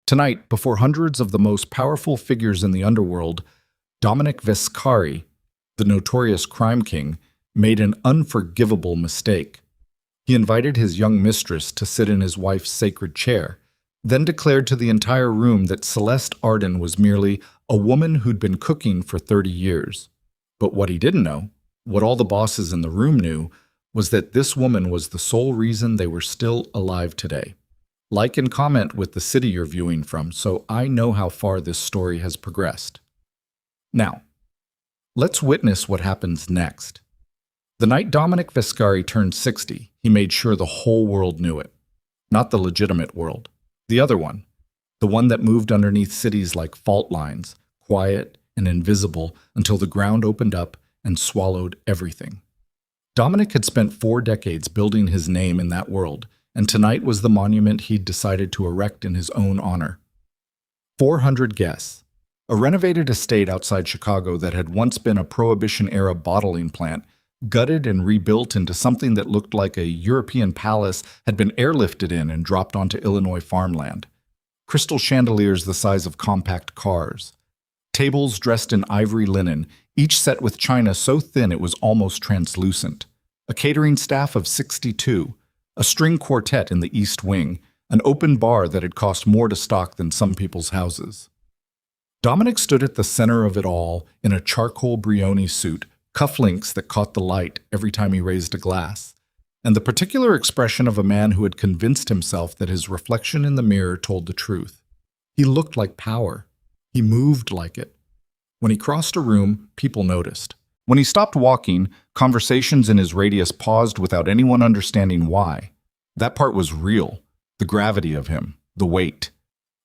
Tonight, before hundreds of the most powerful figures in the underworld, Dominic Vescari, the notorious crime king, made an unforgivable mistake. He invited his young mistress to sit in his wife's sacred chair, then declared to the entire room that Celeste Arden was merely a woman who'd been cooking for 30 years. But what he didn't know, what all the bosses in the room knew, was that this woman was the sole reason they were still alive today. Like and comment with the city you're viewing from, so I know how far this story has progressed. Now, let's witness what happens next. The night Dominic Vescari turned 60, he made sure the whole world knew it. Not the legitimate world. The other one. The one that moved underneath cities like fault lines, quiet and invisible until the ground opened up and swallowed everything. Dominic had spent 4 decades building his name in that world, and tonight was the monument he'd decided to erect in his own honor. 400 guests. A renovated estate outside Chicago that had once been a Prohibition-era bottling plant, gutted and rebuilt into something that looked like a European palace, had been airlifted in and dropped onto Illinois farmland. Crystal chandeliers the size of compact cars. Tables dressed in ivory linen, each set with china so thin it was almost translucent. A catering staff of 62. A string quartet in the East Wing. An open bar that had cost more to stock than some people's houses. Dominic stood at the center of it all in a charcoal Brioni suit, cufflinks that caught the light every time he raised a glass, and the particular expression of a man who had convinced himself that his reflection in the mirror told the truth. He looked like power. He moved like it. When he crossed a room, people noticed. When he stopped walking, conversations in his radius paused without anyone understanding why. That part was real, the gravity of him, the weight.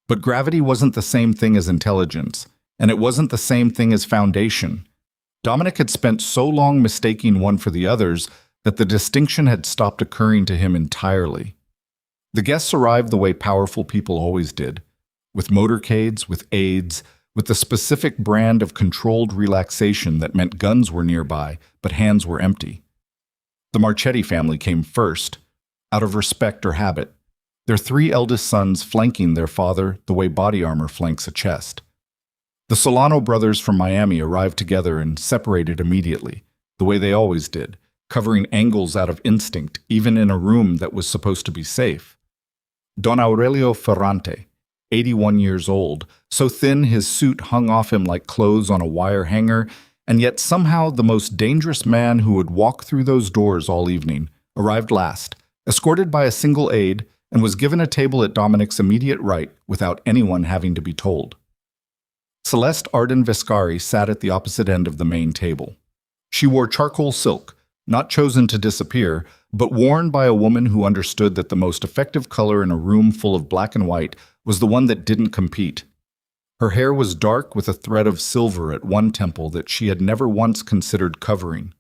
But gravity wasn't the same thing as intelligence, and it wasn't the same thing as foundation. Dominic had spent so long mistaking one for the others that the distinction had stopped occurring to him entirely. The guests arrived the way powerful people always did, with motorcades, with aides, with the specific brand of controlled relaxation that meant guns were nearby, but hands were empty. The Marchetti family came first, out of respect or habit, their 3 eldest sons flanking their father the way body armor flanks a chest. The Solano brothers from Miami arrived together and separated immediately, the way they always did, covering angles out of instinct, even in a room that was supposed to be safe. Don Aurelio Ferrante, 81 years old, so thin his suit hung off him like clothes on a wire hanger, and yet somehow the most dangerous man who would walk through those doors all evening, arrived last, escorted by a single aide, and was given a table at Dominic's immediate right without anyone having to be told. Celeste Arden Vescari sat at the opposite end of the main table. She wore charcoal silk, not chosen to disappear, but worn by a woman who understood that the most effective color in a room full of black and white was the one that didn't compete. Her hair was dark with a thread of silver at one temple that she had never once considered covering.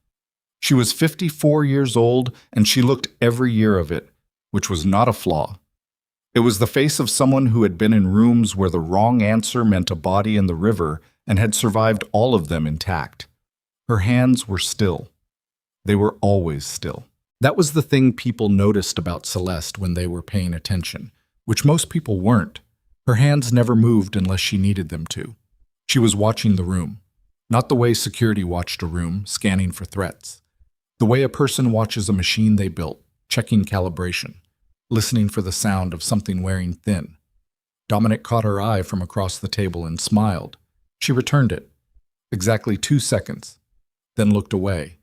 She was 54 years old, and she looked every year of it, which was not a flaw. It was the face of someone who had been in rooms where the wrong answer meant a body in the river and had survived all of them intact. Her hands were still. They were always still. That was the thing people noticed about Celeste when they were paying attention, which most people weren't. Her hands never moved unless she needed them to. She was watching the room, not the way security watched a room, scanning for threats. The way a person watches a machine they built, checking calibration, listening for the sound of something wearing thin. Dominic caught her eye from across the table and smiled. She returned it. Exactly 2 seconds, then looked away.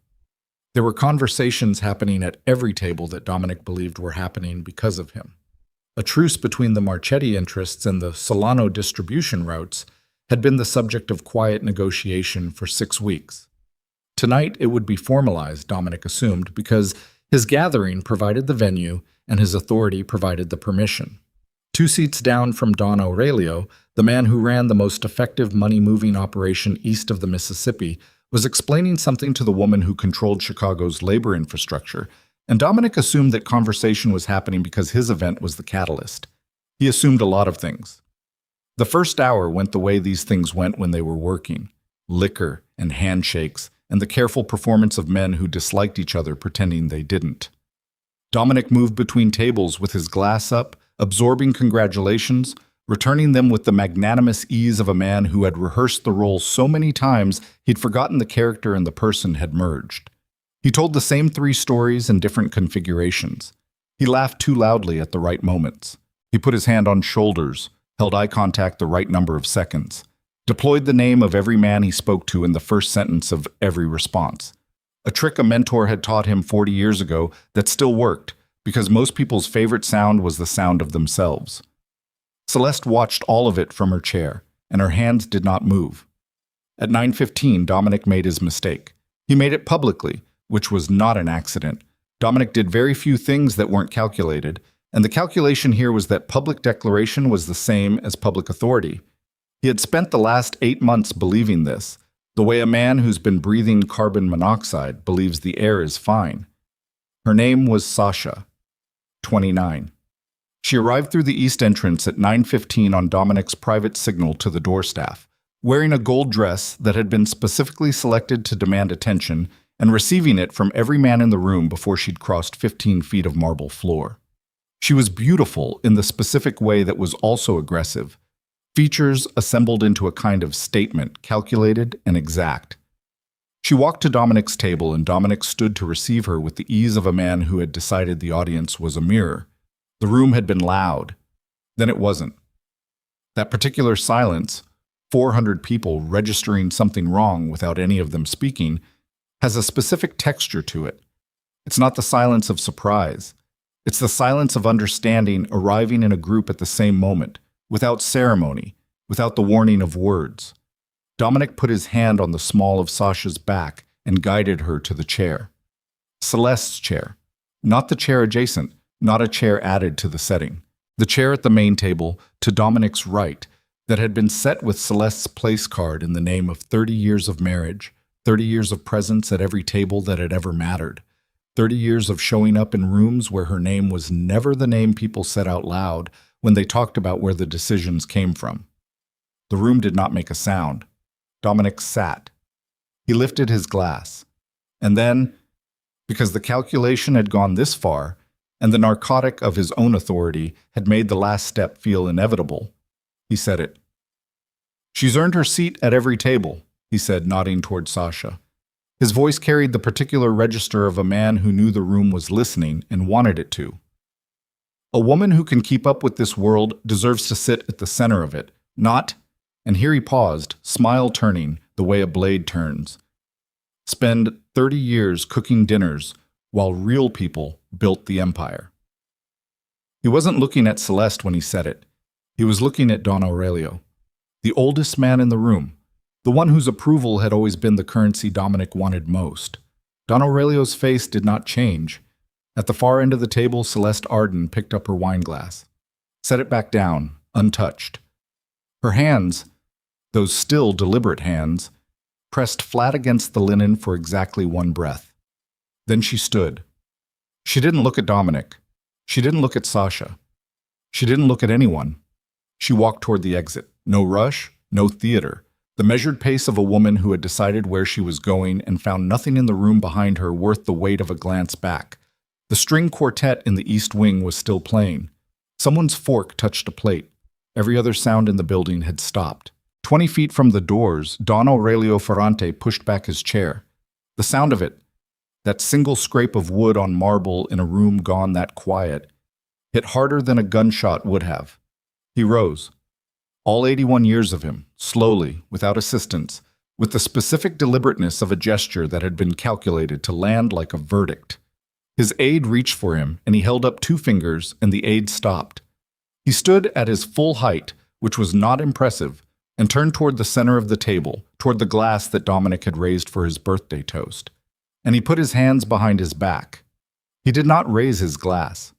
There were conversations happening at every table that Dominic believed were happening because of him. A truce between the Marchetti interests and the Solano distribution routes had been the subject of quiet negotiation for 6 weeks. Tonight it would be formalized, Dominic assumed, because his gathering provided the venue and his authority provided the permission. 2 seats down from Don Aurelio, the man who ran the most effective money-moving operation east of the Mississippi, was explaining something to the woman who controlled Chicago's labor infrastructure, and Dominic assumed that conversation was happening because his event was the catalyst. He assumed a lot of things. The first hour went the way these things went when they were working. Liquor and handshakes, and the careful performance of men who disliked each other pretending they didn't. Dominic moved between tables with his glass up, absorbing congratulations, returning them with the magnanimous ease of a man who had rehearsed the role so many times he'd forgotten the character and the person had merged. He told the same 3 stories in different configurations. He laughed too loudly at the right moments. He put his hand on shoulders, held eye contact the right number of seconds, deployed the name of every man he spoke to in the first sentence of every response. A trick a mentor had taught him 40 years ago that still worked, because most people's favorite sound was the sound of themselves. Celeste watched all of it from her chair, and her hands did not move. At 9:15, Dominic made his mistake. He made it publicly, which was not an accident. Dominic did very few things that weren't calculated, and the calculation here was that public declaration was the same as public authority. He had spent the last 8 months believing this, the way a man who's been breathing carbon monoxide believes the air is fine. Her name was Sasha, 29. She arrived through the east entrance at 9:15 on Dominic's private signal to the door staff, wearing a gold dress that had been specifically selected to demand attention and receiving it from every man in the room before she'd crossed 15 feet of marble floor. She was beautiful in the specific way that was also aggressive, features assembled into a kind of statement, calculated and exact. She walked to Dominic's table, and Dominic stood to receive her with the ease of a man who had decided the audience was a mirror. The room had been loud. Then it wasn't. That particular silence, 400 people registering something wrong without any of them speaking, has a specific texture to it. It's not the silence of surprise. It's the silence of understanding arriving in a group at the same moment, without ceremony, without the warning of words. Dominic put his hand on the small of Sasha's back and guided her to the chair. Celeste's chair. Not the chair adjacent, not a chair added to the setting. The chair at the main table, to Dominic's right, that had been set with Celeste's place card in the name of 30 years of marriage, 30 years of presence at every table that had ever mattered, 30 years of showing up in rooms where her name was never the name people said out loud when they talked about where the decisions came from. The room did not make a sound. Dominic sat. He lifted his glass. And then, because the calculation had gone this far, and the narcotic of his own authority had made the last step feel inevitable, he said it. "She's earned her seat at every table," he said, nodding toward Sasha. His voice carried the particular register of a man who knew the room was listening and wanted it to. "A woman who can keep up with this world deserves to sit at the center of it, not," and here he paused, smile turning the way a blade turns, "spend 30 years cooking dinners while real people built the empire." He wasn't looking at Celeste when he said it. He was looking at Don Aurelio, the oldest man in the room, the one whose approval had always been the currency Dominic wanted most. Don Aurelio's face did not change. At the far end of the table, Celeste Arden picked up her wineglass, set it back down, untouched. Her hands, those still deliberate hands, pressed flat against the linen for exactly one breath. Then she stood. She didn't look at Dominic. She didn't look at Sasha. She didn't look at anyone. She walked toward the exit. No rush, no theater. The measured pace of a woman who had decided where she was going and found nothing in the room behind her worth the weight of a glance back. The string quartet in the East Wing was still playing. Someone's fork touched a plate. Every other sound in the building had stopped. 20 feet from the doors, Don Aurelio Ferrante pushed back his chair. The sound of it, that single scrape of wood on marble in a room gone that quiet, hit harder than a gunshot would have. He rose. All 81 years of him, slowly, without assistance, with the specific deliberateness of a gesture that had been calculated to land like a verdict. His aide reached for him, and he held up 2 fingers, and the aide stopped. He stood at his full height, which was not impressive, and turned toward the center of the table, toward the glass that Dominic had raised for his birthday toast. And he put his hands behind his back. He did not raise his glass.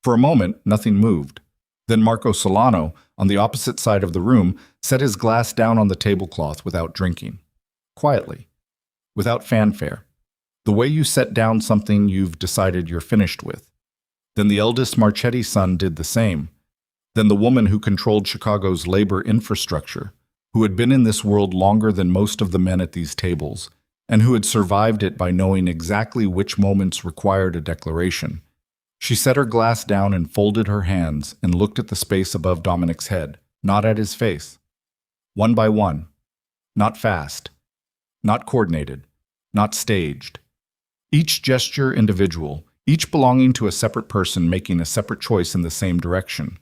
For a moment, nothing moved. Then Marco Solano, on the opposite side of the room, set his glass down on the tablecloth without drinking. Quietly. Without fanfare. The way you set down something you've decided you're finished with. Then the eldest Marchetti son did the same. Then the woman who controlled Chicago's labor infrastructure, who had been in this world longer than most of the men at these tables, and who had survived it by knowing exactly which moments required a declaration. She set her glass down and folded her hands and looked at the space above Dominic's head. not at his face. One by one, not fast, not coordinated, not staged. Each gesture individual, each belonging to a separate person making a separate choice in the same direction.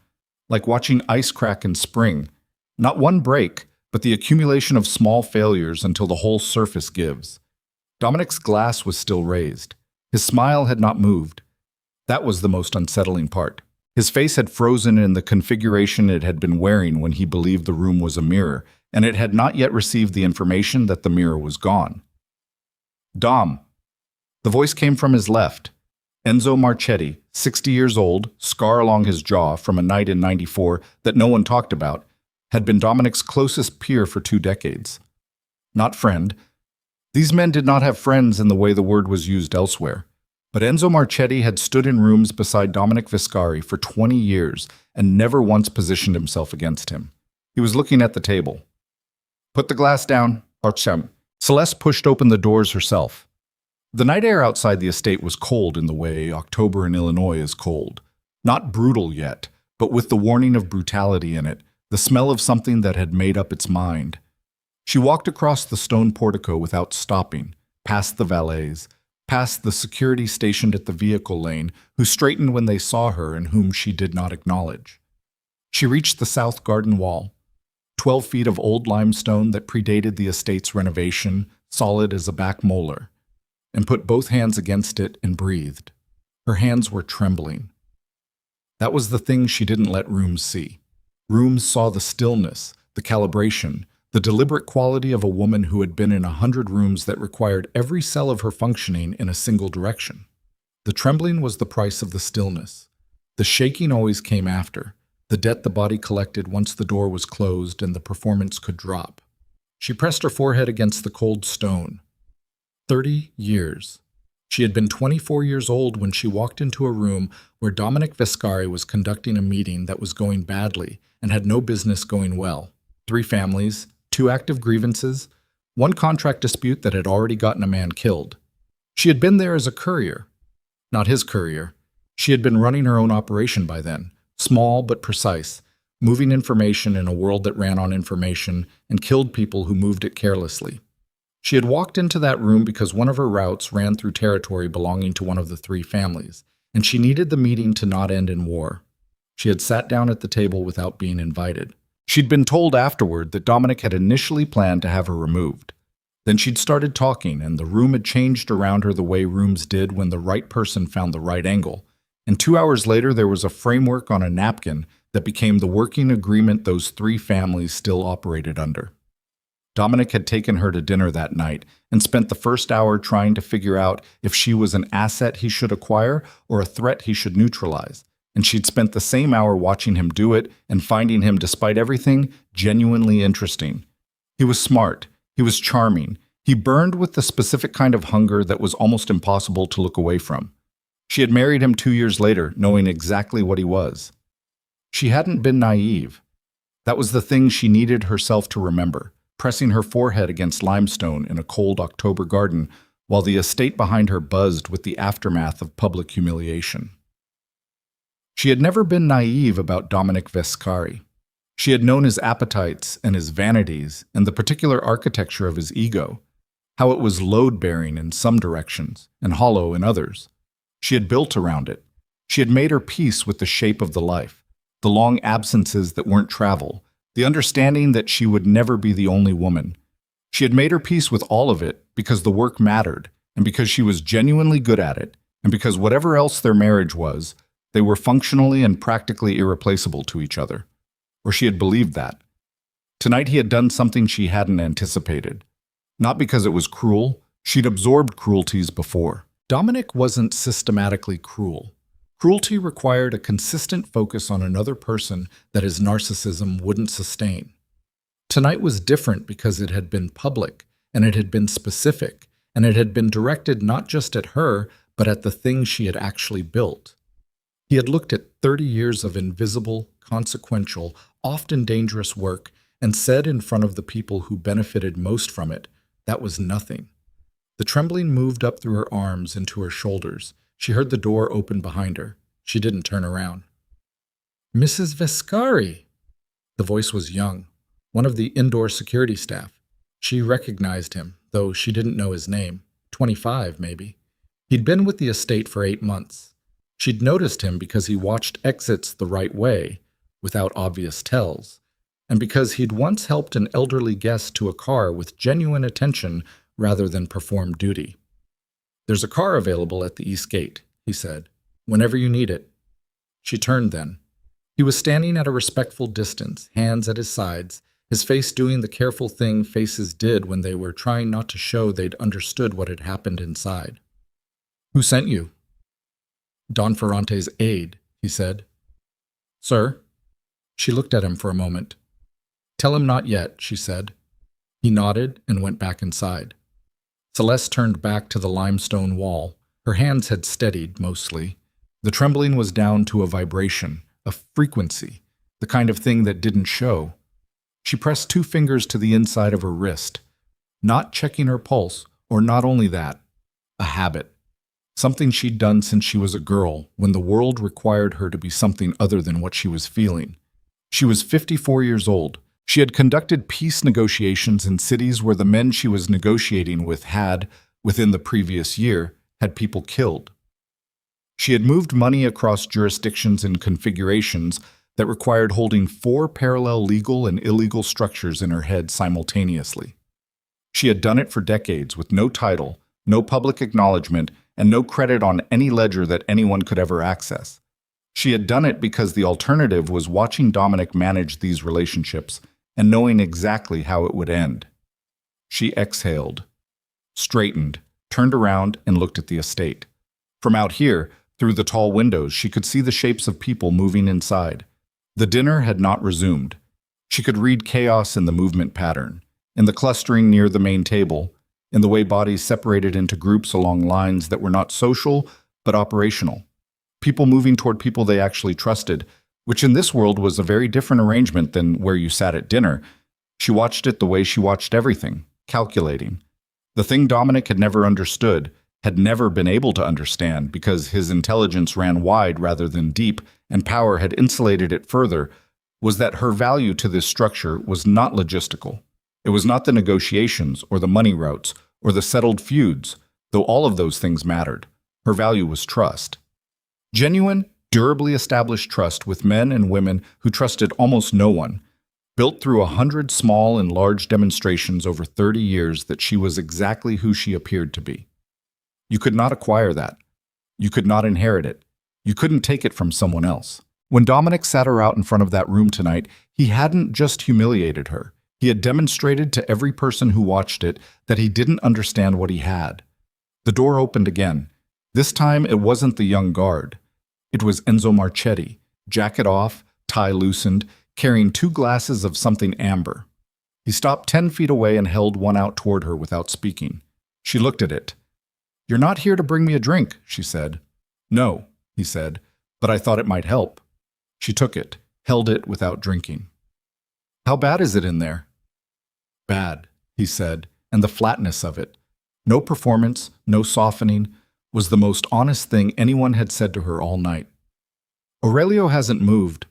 Like watching ice crack in spring. Not one break, but the accumulation of small failures until the whole surface gives. Dominic's glass was still raised. His smile had not moved. That was the most unsettling part. His face had frozen in the configuration it had been wearing when he believed the room was a mirror, and it had not yet received the information that the mirror was gone. Dom. The voice came from his left. Enzo Marchetti, 60 years old, scar along his jaw from a night in '94 that no one talked about, had been Dominic's closest peer for 2 decades. Not friend. These men did not have friends in the way the word was used elsewhere. But Enzo Marchetti had stood in rooms beside Dominic Viscari for 20 years and never once positioned himself against him. He was looking at the table. Put the glass down, Archem. Celeste pushed open the doors herself. The night air outside the estate was cold in the way October in Illinois is cold. Not brutal yet, but with the warning of brutality in it, the smell of something that had made up its mind. She walked across the stone portico without stopping, past the valets, past the security stationed at the vehicle lane, who straightened when they saw her and whom she did not acknowledge. She reached the south garden wall, 12 feet of old limestone that predated the estate's renovation, solid as a back molar, and put both hands against it and breathed. Her hands were trembling. That was the thing she didn't let rooms see. Rooms saw the stillness, the calibration, the deliberate quality of a woman who had been in 100 rooms that required every cell of her functioning in a single direction. The trembling was the price of the stillness. The shaking always came after, the debt the body collected once the door was closed and the performance could drop. She pressed her forehead against the cold stone. 30 years. She had been 24 years old when she walked into a room where Dominic Viscari was conducting a meeting that was going badly and had no business going well. 3 families, 2 active grievances, 1 contract dispute that had already gotten a man killed. She had been there as a courier. Not his courier. She had been running her own operation by then, small but precise, moving information in a world that ran on information and killed people who moved it carelessly. She had walked into that room because one of her routes ran through territory belonging to one of the 3 families, and she needed the meeting to not end in war. She had sat down at the table without being invited. She'd been told afterward that Dominic had initially planned to have her removed. Then she'd started talking, and the room had changed around her the way rooms did when the right person found the right angle. And 2 hours later, there was a framework on a napkin that became the working agreement those 3 families still operated under. Dominic had taken her to dinner that night and spent the first hour trying to figure out if she was an asset he should acquire or a threat he should neutralize. And she'd spent the same hour watching him do it and finding him, despite everything, genuinely interesting. He was smart. He was charming. He burned with the specific kind of hunger that was almost impossible to look away from. She had married him 2 years later, knowing exactly what he was. She hadn't been naive. That was the thing she needed herself to remember, pressing her forehead against limestone in a cold October garden while the estate behind her buzzed with the aftermath of public humiliation. She had never been naive about Dominic Viscari. She had known his appetites and his vanities and the particular architecture of his ego, how it was load-bearing in some directions and hollow in others. She had built around it. She had made her peace with the shape of the life, the long absences that weren't travel, the understanding that she would never be the only woman. She had made her peace with all of it because the work mattered, and because she was genuinely good at it, and because whatever else their marriage was, they were functionally and practically irreplaceable to each other. Or she had believed that. Tonight he had done something she hadn't anticipated. Not because it was cruel. She'd absorbed cruelties before. Dominic wasn't systematically cruel. Cruelty required a consistent focus on another person that his narcissism wouldn't sustain. Tonight was different because it had been public, and it had been specific, and it had been directed not just at her, but at the thing she had actually built. He had looked at 30 years of invisible, consequential, often dangerous work and said in front of the people who benefited most from it, that was nothing. The trembling moved up through her arms into her shoulders. She heard the door open behind her. She didn't turn around. "Mrs. Viscari!" The voice was young, one of the indoor security staff. She recognized him, though she didn't know his name. 25, maybe. He'd been with the estate for 8 months. She'd noticed him because he watched exits the right way, without obvious tells, and because he'd once helped an elderly guest to a car with genuine attention rather than perform duty. "There's a car available at the east gate," he said, "whenever you need it." She turned then. He was standing at a respectful distance, hands at his sides, his face doing the careful thing faces did when they were trying not to show they'd understood what had happened inside. "Who sent you?" "Don Ferrante's aide," he said. "Sir?" She looked at him for a moment. "Tell him not yet," she said. He nodded and went back inside. Celeste turned back to the limestone wall. Her hands had steadied, mostly. The trembling was down to a vibration, a frequency, the kind of thing that didn't show. She pressed 2 fingers to the inside of her wrist, not checking her pulse, or not only that, a habit. Something she'd done since she was a girl, when the world required her to be something other than what she was feeling. She was 54 years old. She had conducted peace negotiations in cities where the men she was negotiating with had, within the previous year, had people killed. She had moved money across jurisdictions in configurations that required holding 4 parallel legal and illegal structures in her head simultaneously. She had done it for decades with no title, no public acknowledgement, and no credit on any ledger that anyone could ever access. She had done it because the alternative was watching Dominic manage these relationships and knowing exactly how it would end. She exhaled, straightened, turned around, and looked at the estate. From out here, through the tall windows, she could see the shapes of people moving inside. The dinner had not resumed. She could read chaos in the movement pattern, in the clustering near the main table, in the way bodies separated into groups along lines that were not social, but operational. People moving toward people they actually trusted, which in this world was a very different arrangement than where you sat at dinner. She watched it the way she watched everything, calculating. The thing Dominic had never understood, had never been able to understand because his intelligence ran wide rather than deep and power had insulated it further, was that her value to this structure was not logistical. It was not the negotiations or the money routes or the settled feuds, though all of those things mattered. Her value was trust. Genuine, durably established trust with men and women who trusted almost no one, built through 100 small and large demonstrations over 30 years that she was exactly who she appeared to be. You could not acquire that. You could not inherit it. You couldn't take it from someone else. When Dominic sat her out in front of that room tonight, he hadn't just humiliated her. He had demonstrated to every person who watched it that he didn't understand what he had. The door opened again. This time it wasn't the young guard. It was Enzo Marchetti, jacket off, tie loosened, carrying 2 glasses of something amber. He stopped 10 feet away and held one out toward her without speaking. She looked at it. "You're not here to bring me a drink," she said. "No," he said, "but I thought it might help." She took it, held it without drinking. "How bad is it in there?" "Bad," he said, and the flatness of it, no performance, no softening, was the most honest thing anyone had said to her all night. "Aurelio hasn't moved.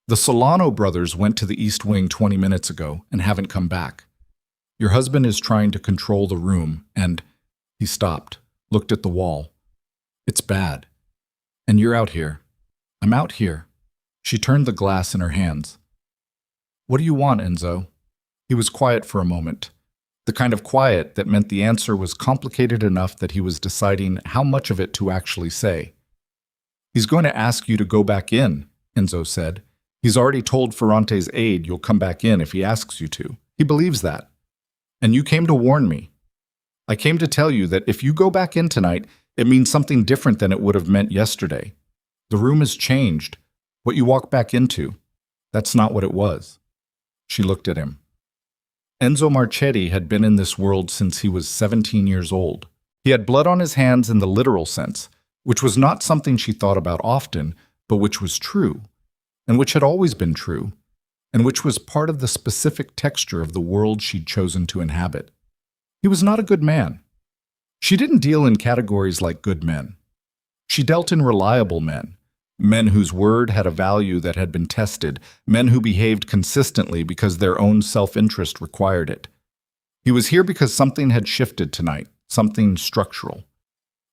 The Solano brothers went to the East Wing 20 minutes ago and haven't come back. Your husband is trying to control the room and—" He stopped, looked at the wall. "It's bad. And you're out here. I'm out here." She turned the glass in her hands. "What do you want, Enzo?" He was quiet for a moment. The kind of quiet that meant the answer was complicated enough that he was deciding how much of it to actually say. "He's going to ask you to go back in," Enzo said. "He's already told Ferrante's aide you'll come back in if he asks you to. He believes that. And you came to warn me. I came to tell you that if you go back in tonight, it means something different than it would have meant yesterday. The room has changed. What you walk back into, that's not what it was." She looked at him. Enzo Marchetti had been in this world since he was 17 years old. He had blood on his hands in the literal sense, which was not something she thought about often, but which was true, and which had always been true, and which was part of the specific texture of the world she'd chosen to inhabit. He was not a good man. She didn't deal in categories like good men. She dealt in reliable men, Men whose word had a value that had been tested, men who behaved consistently because their own self-interest required it. He was here because something had shifted tonight, something structural.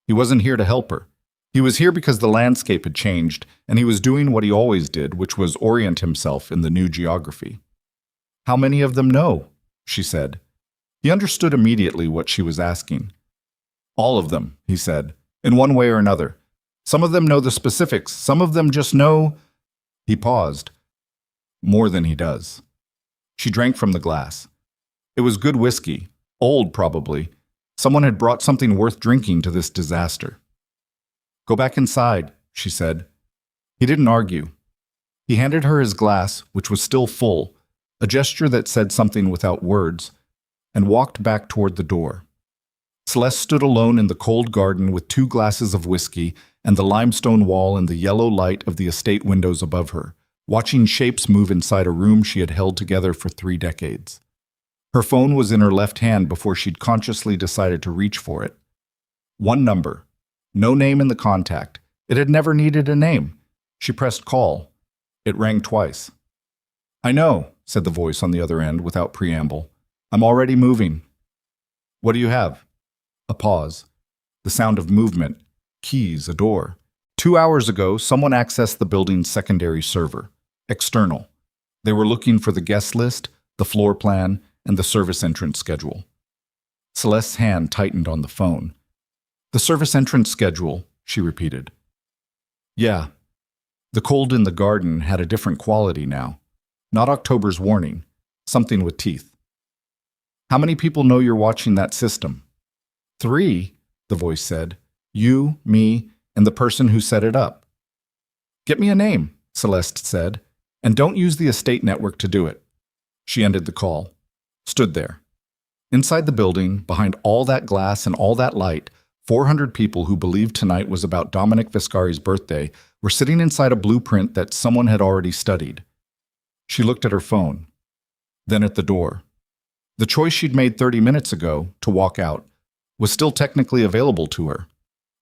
He wasn't here to help her. He was here because the landscape had changed, and he was doing what he always did, which was orient himself in the new geography. "How many of them know?" she said. He understood immediately what she was asking. "All of them," he said, "in one way or another. Some of them know the specifics, some of them just know—" He paused. "More than he does." She drank from the glass. It was good whiskey, old probably. Someone had brought something worth drinking to this disaster. "Go back inside," she said. He didn't argue. He handed her his glass, which was still full, a gesture that said something without words, and walked back toward the door. Celeste stood alone in the cold garden with 2 glasses of whiskey and the limestone wall and the yellow light of the estate windows above her, watching shapes move inside a room she had held together for 3 decades. Her phone was in her left hand before she'd consciously decided to reach for it. One number. No name in the contact. It had never needed a name. She pressed call. It rang twice. "I know," said the voice on the other end without preamble. "I'm already moving." "What do you have?" A pause. The sound of movement. Keys, a door. 2 hours ago, someone accessed the building's secondary server. External. They were looking for the guest list, the floor plan, and the service entrance schedule. Celeste's hand tightened on the phone. "The service entrance schedule," she repeated. "Yeah." The cold in the garden had a different quality now. Not October's warning. Something with teeth. "How many people know you're watching that system?" "3," the voice said. "You, me, and the person who set it up." "Get me a name," Celeste said, "and don't use the estate network to do it." She ended the call. Stood there. Inside the building, behind all that glass and all that light, 400 people who believed tonight was about Dominic Viscari's birthday were sitting inside a blueprint that someone had already studied. She looked at her phone, then at the door. The choice she'd made 30 minutes ago, to walk out, was still technically available to her.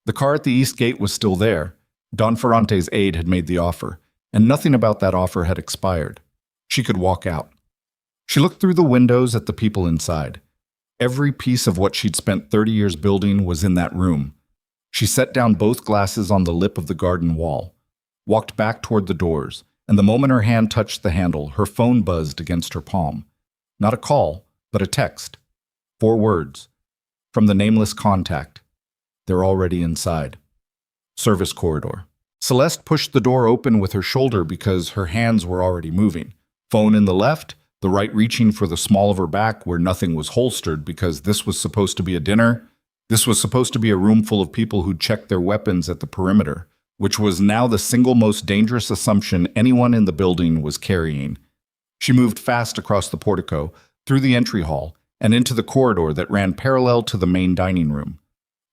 The car at the east gate was still there. Don Ferrante's aide had made the offer, and nothing about that offer had expired. She could walk out. She looked through the windows at the people inside. Every piece of what she'd spent 30 years building was in that room. She set down both glasses on the lip of the garden wall, walked back toward the doors, and the moment her hand touched the handle, her phone buzzed against her palm. Not a call, but a text. 4 words. From the nameless contact. They're already inside. Service corridor. Celeste pushed the door open with her shoulder because her hands were already moving. Phone in the left, the right reaching for the small of her back where nothing was holstered because this was supposed to be a dinner. This was supposed to be a room full of people who'd checked their weapons at the perimeter, which was now the single most dangerous assumption anyone in the building was carrying. She moved fast across the portico, through the entry hall, and into the corridor that ran parallel to the main dining room.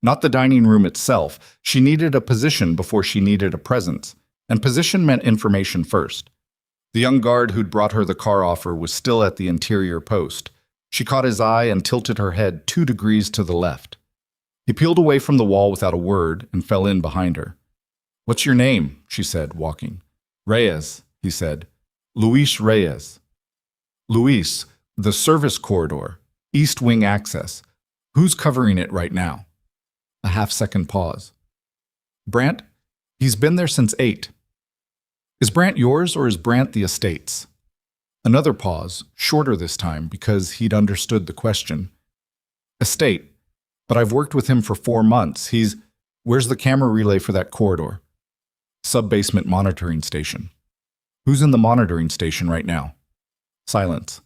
Not the dining room itself. She needed a position before she needed a presence, and position meant information first. The young guard who'd brought her the car offer was still at the interior post. She caught his eye and tilted her head 2 degrees to the left. He peeled away from the wall without a word and fell in behind her. "What's your name?" she said, walking. "Reyes," he said. "Luis Reyes." "Luis, the service corridor, east wing access. Who's covering it right now?" A half-second pause. "Brant? He's been there since 8. "Is Brant yours or is Brant the estate's?" Another pause, shorter this time because he'd understood the question. "Estate, but I've worked with him for 4 months. Where's the camera relay for that corridor?" "Sub-basement monitoring station." "Who's in the monitoring station right now?" Silence.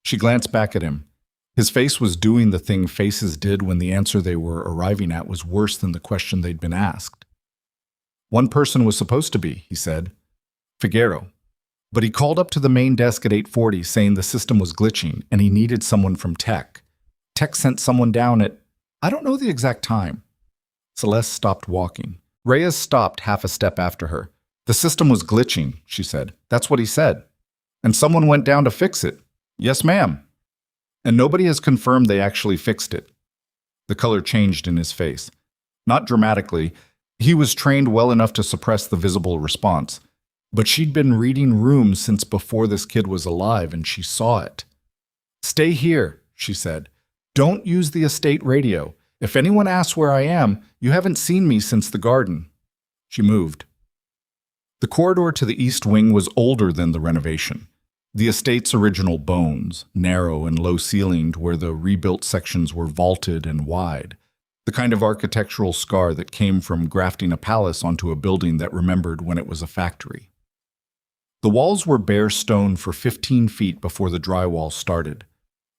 She glanced back at him. His face was doing the thing faces did when the answer they were arriving at was worse than the question they'd been asked. "One person was supposed to be," he said. "Figueroa. But he called up to the main desk at 8:40 saying the system was glitching and he needed someone from tech. Tech sent someone down at, I don't know the exact time." Celeste stopped walking. Reyes stopped half a step after her. "The system was glitching," she said. "That's what he said. And someone went down to fix it." "Yes, ma'am." "And nobody has confirmed they actually fixed it." The color changed in his face. Not dramatically, He was trained well enough to suppress the visible response, but she'd been reading rooms since before this kid was alive, and she saw it. "Stay here," she said. "Don't use the estate radio. If anyone asks where I am, you haven't seen me since the garden." She moved. The corridor to the east wing was older than the renovation. The estate's original bones, narrow and low-ceilinged, where the rebuilt sections were vaulted and wide, the kind of architectural scar that came from grafting a palace onto a building that remembered when it was a factory. The walls were bare stone for 15 feet before the drywall started.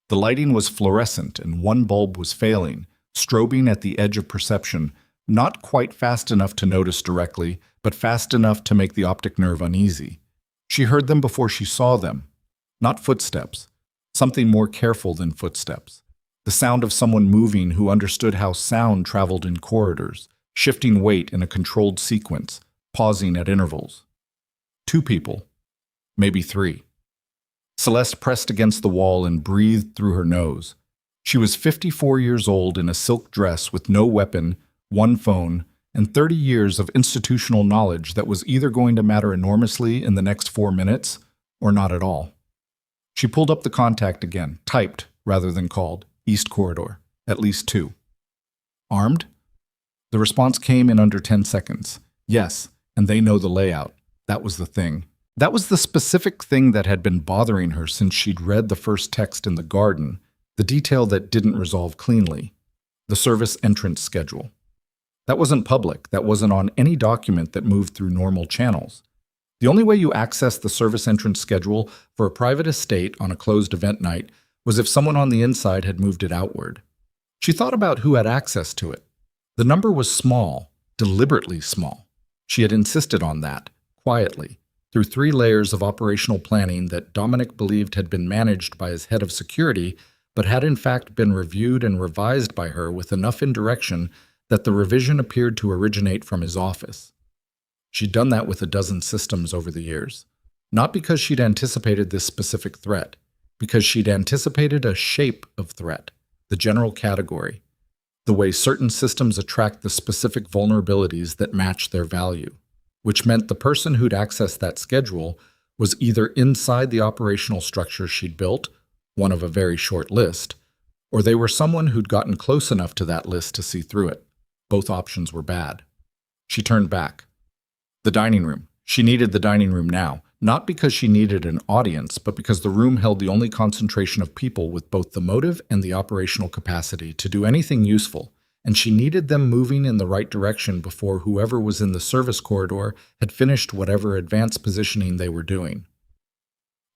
The lighting was fluorescent, and one bulb was failing, strobing at the edge of perception, not quite fast enough to notice directly, but fast enough to make the optic nerve uneasy. She heard them before she saw them. Not footsteps. Something more careful than footsteps. The sound of someone moving who understood how sound traveled in corridors, shifting weight in a controlled sequence, pausing at intervals. 2 people. Maybe 3. Celeste pressed against the wall and breathed through her nose. She was 54 years old in a silk dress with no weapon, 1 phone, and 30 years of institutional knowledge that was either going to matter enormously in the next 4 minutes or not at all. She pulled up the contact again, typed rather than called. East corridor, at least 2. Armed? The response came in under 10 seconds. Yes, and they know the layout. That was the thing. That was the specific thing that had been bothering her since she'd read the first text in the garden, the detail that didn't resolve cleanly. The service entrance schedule. That wasn't public. That wasn't on any document that moved through normal channels. The only way you access the service entrance schedule for a private estate on a closed event night was if someone on the inside had moved it outward. She thought about who had access to it. The number was small, deliberately small. She had insisted on that, quietly, through 3 layers of operational planning that Dominic believed had been managed by his head of security, but had in fact been reviewed and revised by her with enough indirection that the revision appeared to originate from his office. She'd done that with a dozen systems over the years, not because she'd anticipated this specific threat, because she'd anticipated a shape of threat, the general category, the way certain systems attract the specific vulnerabilities that match their value, which meant the person who'd accessed that schedule was either inside the operational structure she'd built, one of a very short list, or they were someone who'd gotten close enough to that list to see through it. Both options were bad. She turned back. The dining room. She needed the dining room now, not because she needed an audience, but because the room held the only concentration of people with both the motive and the operational capacity to do anything useful, and she needed them moving in the right direction before whoever was in the service corridor had finished whatever advanced positioning they were doing.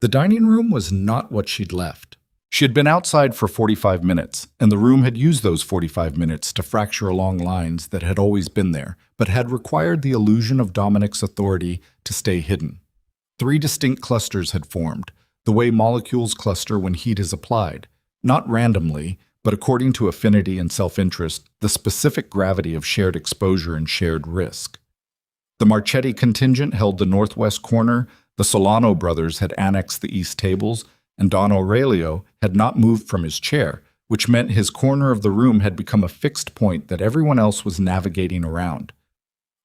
The dining room was not what she'd left. She had been outside for 45 minutes, and the room had used those 45 minutes to fracture along lines that had always been there, but had required the illusion of Dominic's authority to stay hidden. 3 distinct clusters had formed, the way molecules cluster when heat is applied, not randomly, but according to affinity and self-interest, the specific gravity of shared exposure and shared risk. The Marchetti contingent held the northwest corner, the Solano brothers had annexed the east tables, and Don Aurelio had not moved from his chair, which meant his corner of the room had become a fixed point that everyone else was navigating around.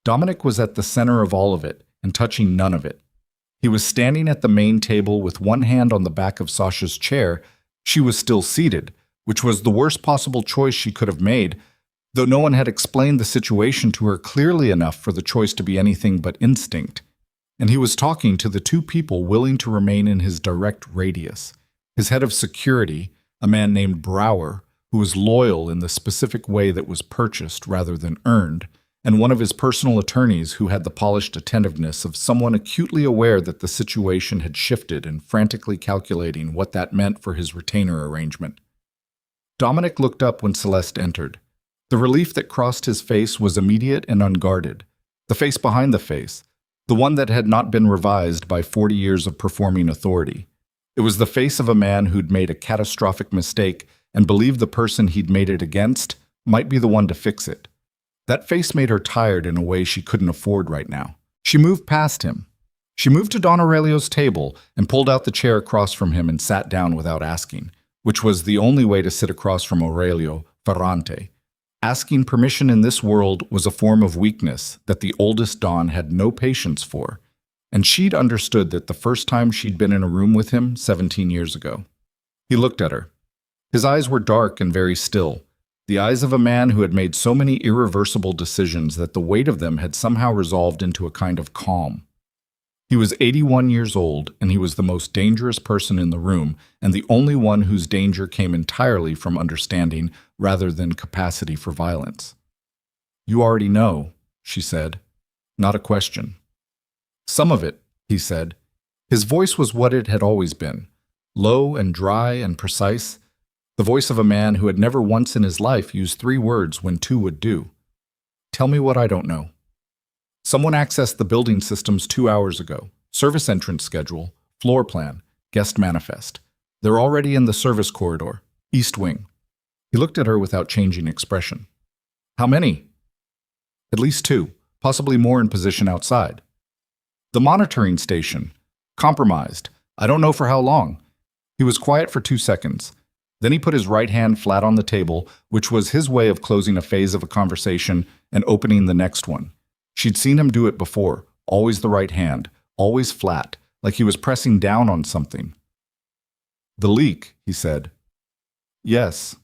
Dominic was at the center of all of it and touching none of it. He was standing at the main table with one hand on the back of Sasha's chair. She was still seated, which was the worst possible choice she could have made, though no one had explained the situation to her clearly enough for the choice to be anything but instinct. And he was talking to the 2 people willing to remain in his direct radius. His head of security, a man named Brower, who was loyal in the specific way that was purchased rather than earned, and one of his personal attorneys who had the polished attentiveness of someone acutely aware that the situation had shifted and frantically calculating what that meant for his retainer arrangement. Dominic looked up when Celeste entered. The relief that crossed his face was immediate and unguarded. The face behind the face, the one that had not been revised by 40 years of performing authority. It was the face of a man who'd made a catastrophic mistake and believed the person he'd made it against might be the one to fix it. That face made her tired in a way she couldn't afford right now. She moved past him. She moved to Don Aurelio's table and pulled out the chair across from him and sat down without asking, which was the only way to sit across from Aurelio Ferrante. Asking permission in this world was a form of weakness that the oldest Dawn had no patience for, and she'd understood that the first time she'd been in a room with him 17 years ago. He looked at her. His eyes were dark and very still, the eyes of a man who had made so many irreversible decisions that the weight of them had somehow resolved into a kind of calm. He was 81 years old, and he was the most dangerous person in the room, and the only one whose danger came entirely from understanding rather than capacity for violence. "You already know," she said. Not a question. "Some of it," he said. His voice was what it had always been, low and dry and precise, the voice of a man who had never once in his life used 3 words when 2 would do. "Tell me what I don't know." "Someone accessed the building systems 2 hours ago. Service entrance schedule, floor plan, guest manifest. They're already in the service corridor, east wing." He looked at her without changing expression. "How many?" "At least 2, possibly more in position outside." "The monitoring station. Compromised. I don't know for how long." He was quiet for 2 seconds. Then he put his right hand flat on the table, which was his way of closing a phase of a conversation and opening the next one. She'd seen him do it before, always the right hand, always flat, like he was pressing down on something. "The leak," he said. "Yes."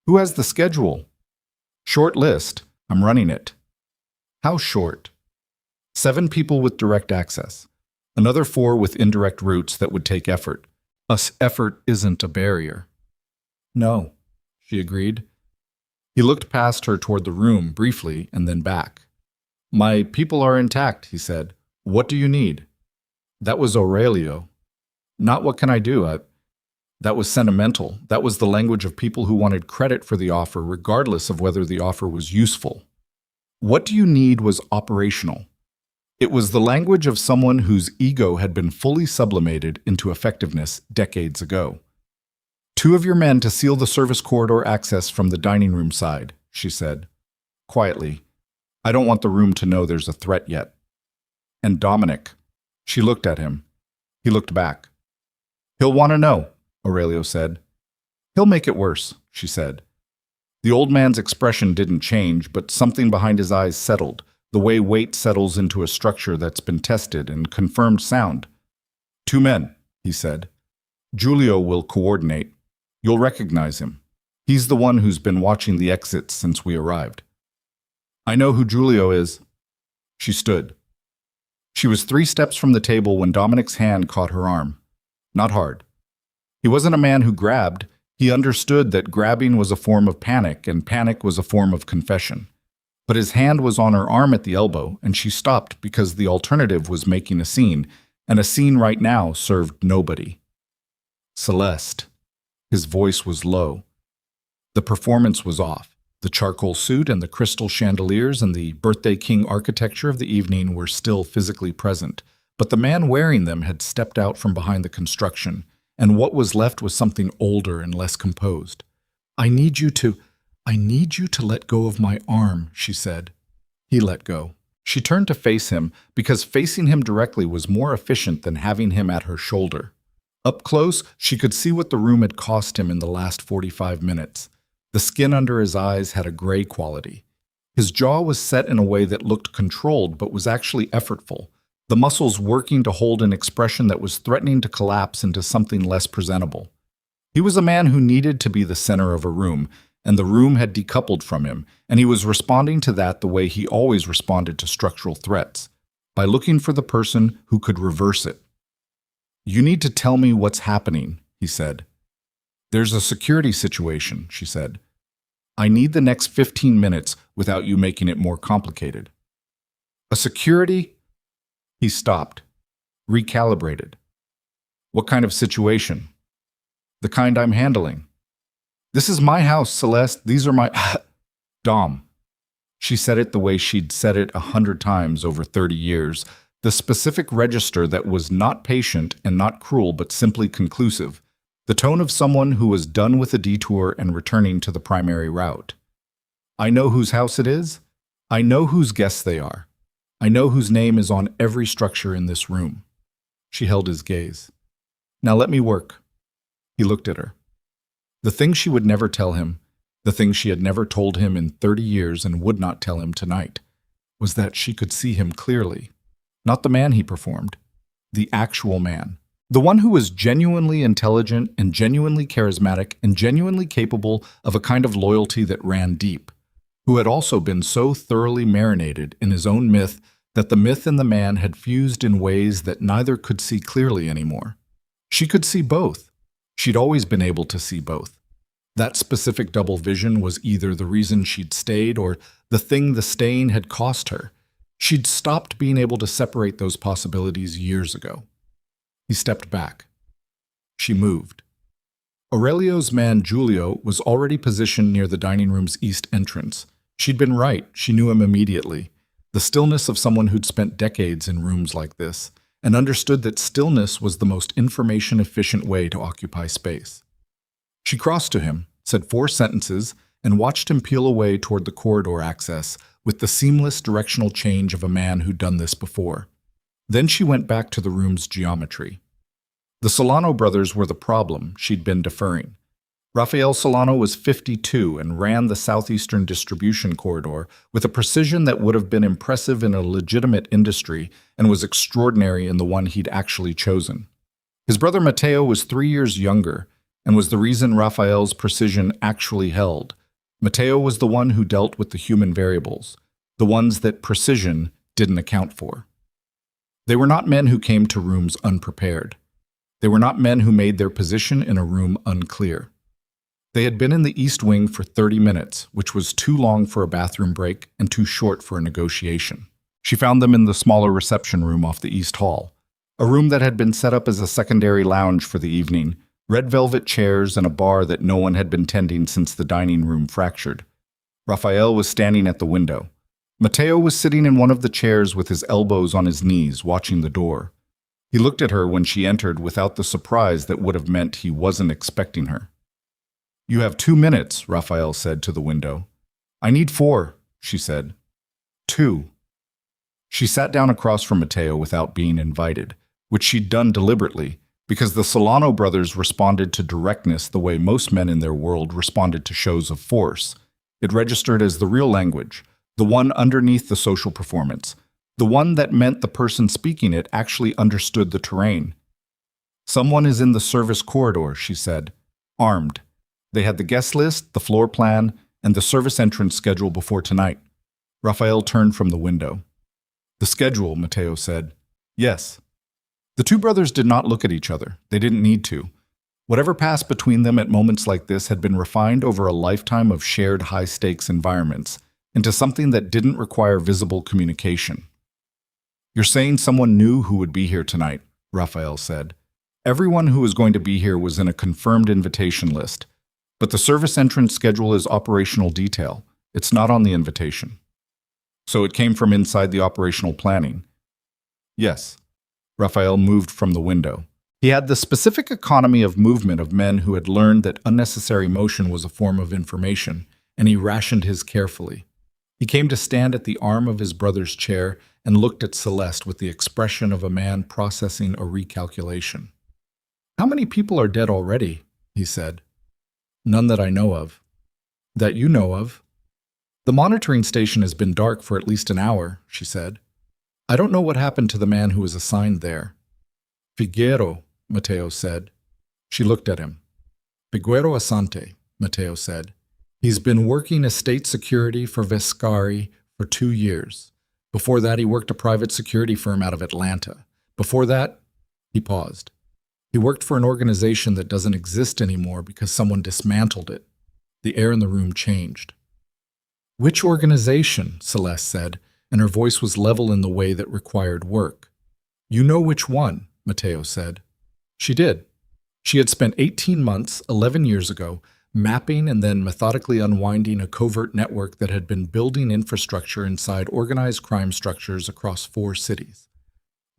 "Who has the schedule?" "Short list. I'm running it." "How short?" 7 people with direct access. Another 4 with indirect routes that would take effort. Effort isn't a barrier." "No," she agreed. He looked past her toward the room briefly and then back. "My people are intact," he said. "What do you need?" That was Aurelio. Not what can I do? That was sentimental. That was the language of people who wanted credit for the offer, regardless of whether the offer was useful. What do you need was operational. It was the language of someone whose ego had been fully sublimated into effectiveness decades ago. "2 of your men to seal the service corridor access from the dining room side," she said. Quietly. "I don't want the room to know there's a threat yet." "And Dominic." She looked at him. He looked back. "He'll want to know," Aurelio said. "He'll make it worse," she said. The old man's expression didn't change, but something behind his eyes settled, the way weight settles into a structure that's been tested and confirmed sound. "2 men," he said. "Giulio will coordinate. You'll recognize him. He's the one who's been watching the exits since we arrived." "I know who Giulio is." She stood. She was 3 steps from the table when Dominic's hand caught her arm. Not hard. He wasn't a man who grabbed. He understood that grabbing was a form of panic, and panic was a form of confession. But his hand was on her arm at the elbow, and she stopped because the alternative was making a scene, and a scene right now served nobody. "Celeste." His voice was low. The performance was off. The charcoal suit and the crystal chandeliers and the birthday king architecture of the evening were still physically present, but the man wearing them had stepped out from behind the construction, and what was left was something older and less composed. I need you to let go of my arm," she said. He let go. She turned to face him because facing him directly was more efficient than having him at her shoulder. Up close, she could see what the room had cost him in the last 45 minutes. The skin under his eyes had a gray quality. His jaw was set in a way that looked controlled but was actually effortful, the muscles working to hold an expression that was threatening to collapse into something less presentable. He was a man who needed to be the center of a room, and the room had decoupled from him, and he was responding to that the way he always responded to structural threats, by looking for the person who could reverse it. "You need to tell me what's happening," he said. "There's a security situation," she said. "I need the next 15 minutes without you making it more complicated." "A security?" He stopped, recalibrated. "What kind of situation?" "The kind I'm handling." "This is my house, Celeste. These are my..." "Dom." She said it the way she'd said it 100 times over 30 years, the specific register that was not patient and not cruel but simply conclusive, the tone of someone who was done with a detour and returning to the primary route. "I know whose house it is. I know whose guests they are. I know whose name is on every structure in this room." She held his gaze. "Now let me work." He looked at her. The thing she would never tell him, The thing she had never told him in 30 years and would not tell him tonight was that she could see him clearly. Not the man he performed, the actual man. The one who was genuinely intelligent and genuinely charismatic and genuinely capable of a kind of loyalty that ran deep, who had also been so thoroughly marinated in his own myth that the myth and the man had fused in ways that neither could see clearly anymore. She could see both. She'd always been able to see both. That specific double vision was either the reason she'd stayed or the thing the staying had cost her. She'd stopped being able to separate those possibilities years ago. He stepped back. She moved. Aurelio's man, Giulio, was already positioned near the dining room's east entrance. She'd been right. She knew him immediately. The stillness of someone who'd spent decades in rooms like this, and understood that stillness was the most information-efficient way to occupy space. She crossed to him, said 4 sentences, and watched him peel away toward the corridor access with the seamless directional change of a man who'd done this before. Then she went back to the room's geometry. The Solano brothers were the problem she'd been deferring. Rafael Solano was 52 and ran the southeastern distribution corridor with a precision that would have been impressive in a legitimate industry and was extraordinary in the one he'd actually chosen. His brother Matteo was 3 years younger and was the reason Rafael's precision actually held. Matteo was the one who dealt with the human variables, the ones that precision didn't account for. They were not men who came to rooms unprepared. They were not men who made their position in a room unclear. They had been in the East Wing for 30 minutes, which was too long for a bathroom break and too short for a negotiation. She found them in the smaller reception room off the East Hall, a room that had been set up as a secondary lounge for the evening, red velvet chairs and a bar that no one had been tending since the dining room fractured. Rafael was standing at the window. Matteo was sitting in one of the chairs with his elbows on his knees, watching the door. He looked at her when she entered without the surprise that would have meant he wasn't expecting her. "You have 2 minutes," Rafael said to the window. "I need 4, she said. 2. She sat down across from Matteo without being invited, which she'd done deliberately, because the Solano brothers responded to directness the way most men in their world responded to shows of force. It registered as the real language, the one underneath the social performance, the one that meant the person speaking it actually understood the terrain. "Someone is in the service corridor," she said, armed. They had the guest list, the floor plan, and the service entrance schedule before tonight. Rafael turned from the window. "The schedule," Matteo said. "Yes." The 2 brothers did not look at each other. They didn't need to. Whatever passed between them at moments like this had been refined over a lifetime of shared high-stakes environments into something that didn't require visible communication. "You're saying someone knew who would be here tonight," Rafael said. "Everyone who was going to be here was in a confirmed invitation list. But the service entrance schedule is operational detail. It's not on the invitation." "So it came from inside the operational planning?" "Yes." Rafael moved from the window. He had the specific economy of movement of men who had learned that unnecessary motion was a form of information, and he rationed his carefully. He came to stand at the arm of his brother's chair and looked at Celeste with the expression of a man processing a recalculation. "How many people are dead already?" he said. "None that I know of." "That you know of?" "The monitoring station has been dark for at least an hour," she said. "I don't know what happened to the man who was assigned there." "Figuero," Matteo said. She looked at him. "Figuero Asante," Matteo said. "He's been working estate security for Vescari for 2 years. Before that, he worked a private security firm out of Atlanta. Before that," he paused. "He worked for an organization that doesn't exist anymore because someone dismantled it." The air in the room changed. "Which organization?" Celeste said, and her voice was level in the way that required work. "You know which one," Matteo said. She did. She had spent 18 months, 11 years ago, mapping and then methodically unwinding a covert network that had been building infrastructure inside organized crime structures across 4 cities.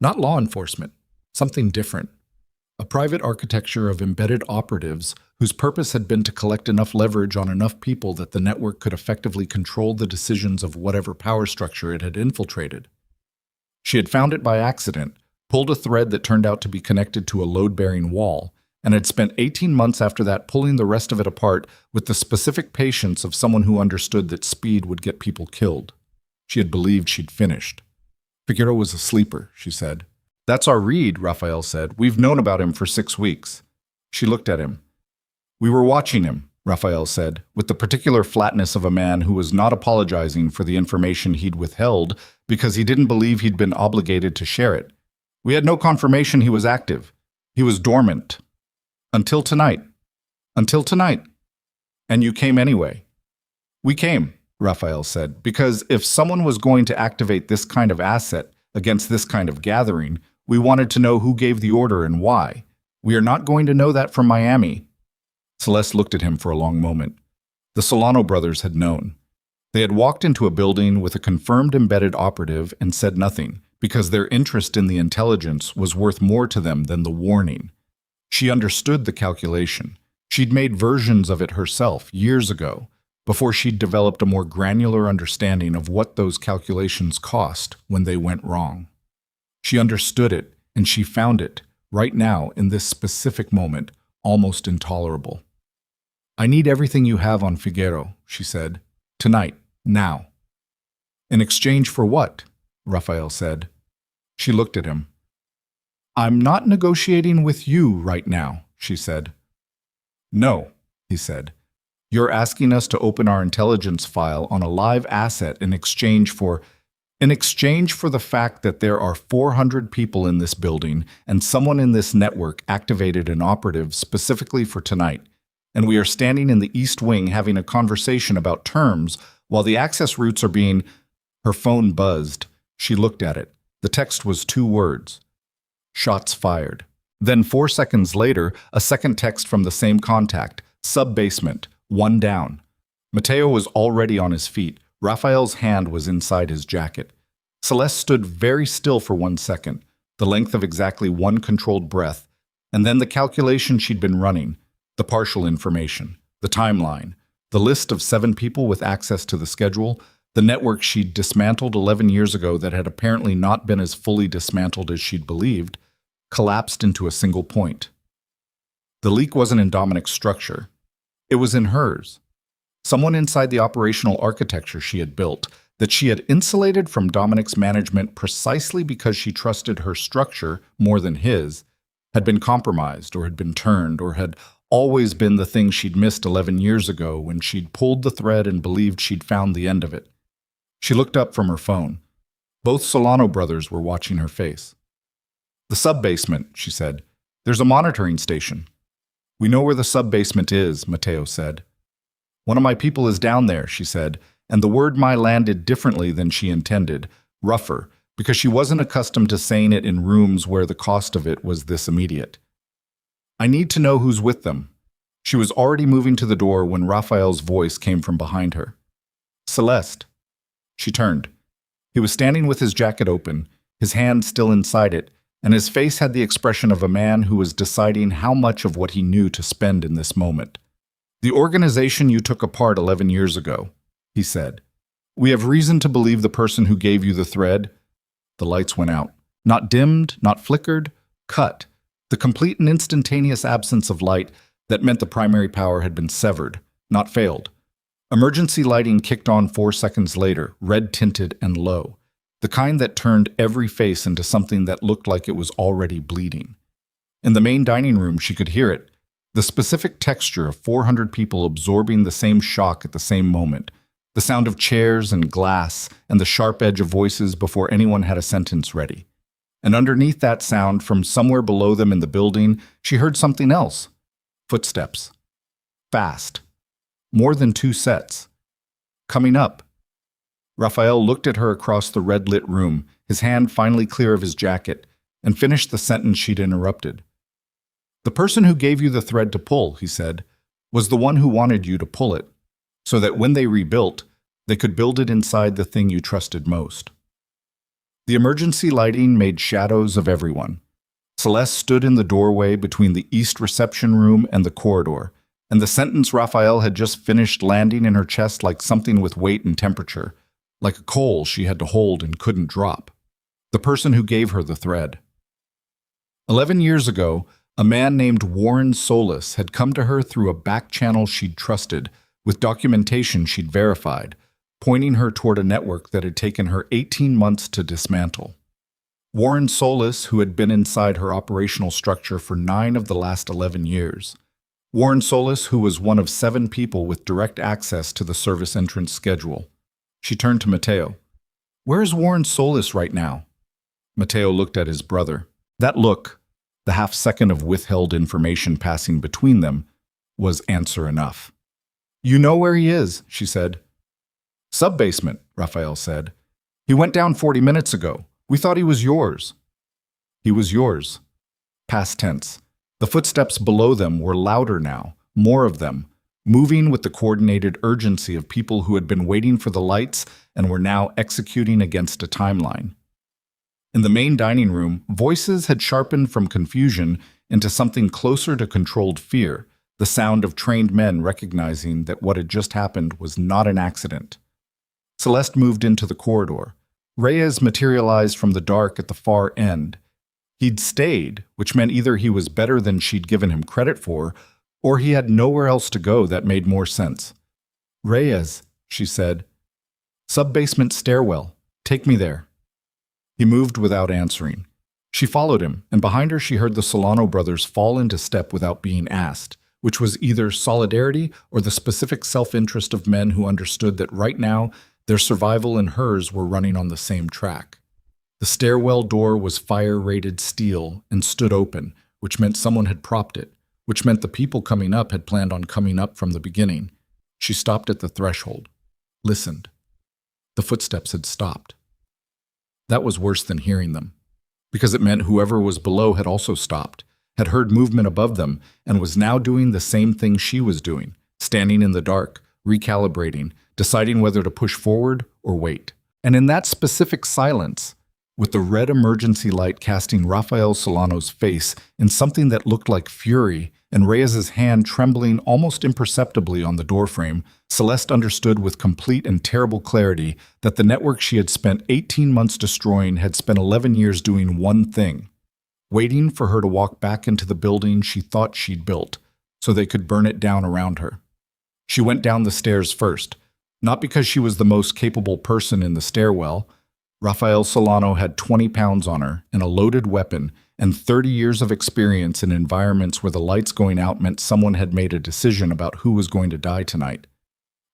Not law enforcement, something different. A private architecture of embedded operatives whose purpose had been to collect enough leverage on enough people that the network could effectively control the decisions of whatever power structure it had infiltrated. She had found it by accident, pulled a thread that turned out to be connected to a load-bearing wall, and had spent 18 months after that pulling the rest of it apart with the specific patience of someone who understood that speed would get people killed. She had believed she'd finished. Figueroa was a sleeper, she said. That's our read, Raphael said. We've known about him for 6 weeks. She looked at him. We were watching him, Raphael said, with the particular flatness of a man who was not apologizing for the information he'd withheld because he didn't believe he'd been obligated to share it. We had no confirmation he was active. He was dormant. Until tonight. Until tonight. And you came anyway. We came, Raphael said, because if someone was going to activate this kind of asset against this kind of gathering, we wanted to know who gave the order and why. We are not going to know that from Miami. Celeste looked at him for a long moment. The Solano brothers had known. They had walked into a building with a confirmed embedded operative and said nothing, because their interest in the intelligence was worth more to them than the warning. She understood the calculation. She'd made versions of it herself years ago, before she'd developed a more granular understanding of what those calculations cost when they went wrong. She understood it, and she found it, right now, in this specific moment, almost intolerable. I need everything you have on Figueroa, she said. Tonight, now. In exchange for what? Raphael said. She looked at him. I'm not negotiating with you right now, she said. No, he said. You're asking us to open our intelligence file on a live asset in exchange for the fact that there are 400 people in this building and someone in this network activated an operative specifically for tonight, and we are standing in the East Wing having a conversation about terms while the access routes are being... Her phone buzzed. She looked at it. The text was 2 words. Shots fired. Then 4 seconds later, a second text from the same contact. Sub-basement. 1 down. Mateo was already on his feet. Raphael's hand was inside his jacket. Celeste stood very still for 1 second, the length of exactly 1 controlled breath, and then the calculation she'd been running, the partial information, the timeline, the list of 7 people with access to the schedule, the network she'd dismantled 11 years ago that had apparently not been as fully dismantled as she'd believed, collapsed into a single point. The leak wasn't in Dominic's structure. It was in hers. Someone inside the operational architecture she had built, that she had insulated from Dominic's management precisely because she trusted her structure more than his, had been compromised or had been turned or had always been the thing she'd missed 11 years ago when she'd pulled the thread and believed she'd found the end of it. She looked up from her phone. Both Solano brothers were watching her face. The sub-basement, she said. There's a monitoring station. We know where the sub-basement is, Mateo said. One of my people is down there, she said, and the word "my" landed differently than she intended, rougher, because she wasn't accustomed to saying it in rooms where the cost of it was this immediate. I need to know who's with them. She was already moving to the door when Raphael's voice came from behind her. Celeste. She turned. He was standing with his jacket open, his hand still inside it, and his face had the expression of a man who was deciding how much of what he knew to spend in this moment. The organization you took apart 11 years ago, he said. We have reason to believe the person who gave you the thread. The lights went out. Not dimmed, not flickered, cut. The complete and instantaneous absence of light that meant the primary power had been severed, not failed. Emergency lighting kicked on 4 seconds later, red-tinted and low. The kind that turned every face into something that looked like it was already bleeding. In the main dining room, she could hear it. The specific texture of 400 people absorbing the same shock at the same moment. The sound of chairs and glass, and the sharp edge of voices before anyone had a sentence ready. And underneath that sound, from somewhere below them in the building, she heard something else. Footsteps. Fast. More than 2 sets. Coming up. Raphael looked at her across the red-lit room, his hand finally clear of his jacket, and finished the sentence she'd interrupted. The person who gave you the thread to pull, he said, was the one who wanted you to pull it, so that when they rebuilt, they could build it inside the thing you trusted most. The emergency lighting made shadows of everyone. Celeste stood in the doorway between the east reception room and the corridor, and the sentence Raphael had just finished landing in her chest like something with weight and temperature, like a coal she had to hold and couldn't drop. The person who gave her the thread. 11 years ago, A man named Warren Solis had come to her through a back channel she'd trusted, with documentation she'd verified, pointing her toward a network that had taken her 18 months to dismantle. Warren Solis, who had been inside her operational structure for 9 of the last 11 years. Warren Solis, who was one of 7 people with direct access to the service entrance schedule. She turned to Mateo. "Where is Warren Solis right now?" Mateo looked at his brother. That look, the half-second of withheld information passing between them, was answer enough. "You know where he is," she said. "Sub-basement," Raphael said. "He went down 40 minutes ago. We thought he was yours." He was yours. Past tense. The footsteps below them were louder now, more of them, moving with the coordinated urgency of people who had been waiting for the lights and were now executing against a timeline. In the main dining room, voices had sharpened from confusion into something closer to controlled fear, the sound of trained men recognizing that what had just happened was not an accident. Celeste moved into the corridor. Reyes materialized from the dark at the far end. He'd stayed, which meant either he was better than she'd given him credit for, or he had nowhere else to go that made more sense. "Reyes," she said. "Sub-basement stairwell. Take me there." He moved without answering. She followed him, and behind her she heard the Solano brothers fall into step without being asked, which was either solidarity or the specific self-interest of men who understood that right now their survival and hers were running on the same track. The stairwell door was fire-rated steel and stood open, which meant someone had propped it, which meant the people coming up had planned on coming up from the beginning. She stopped at the threshold, listened. The footsteps had stopped. That was worse than hearing them, because it meant whoever was below had also stopped, had heard movement above them, and was now doing the same thing she was doing, standing in the dark, recalibrating, deciding whether to push forward or wait. And in that specific silence, with the red emergency light casting Rafael Solano's face in something that looked like fury, and Reyes's hand trembling almost imperceptibly on the doorframe, Celeste understood with complete and terrible clarity that the network she had spent 18 months destroying had spent 11 years doing one thing, waiting for her to walk back into the building she thought she'd built, so they could burn it down around her. She went down the stairs first, not because she was the most capable person in the stairwell. Rafael Solano had 20 pounds on her and a loaded weapon and 30 years of experience in environments where the lights going out meant someone had made a decision about who was going to die tonight.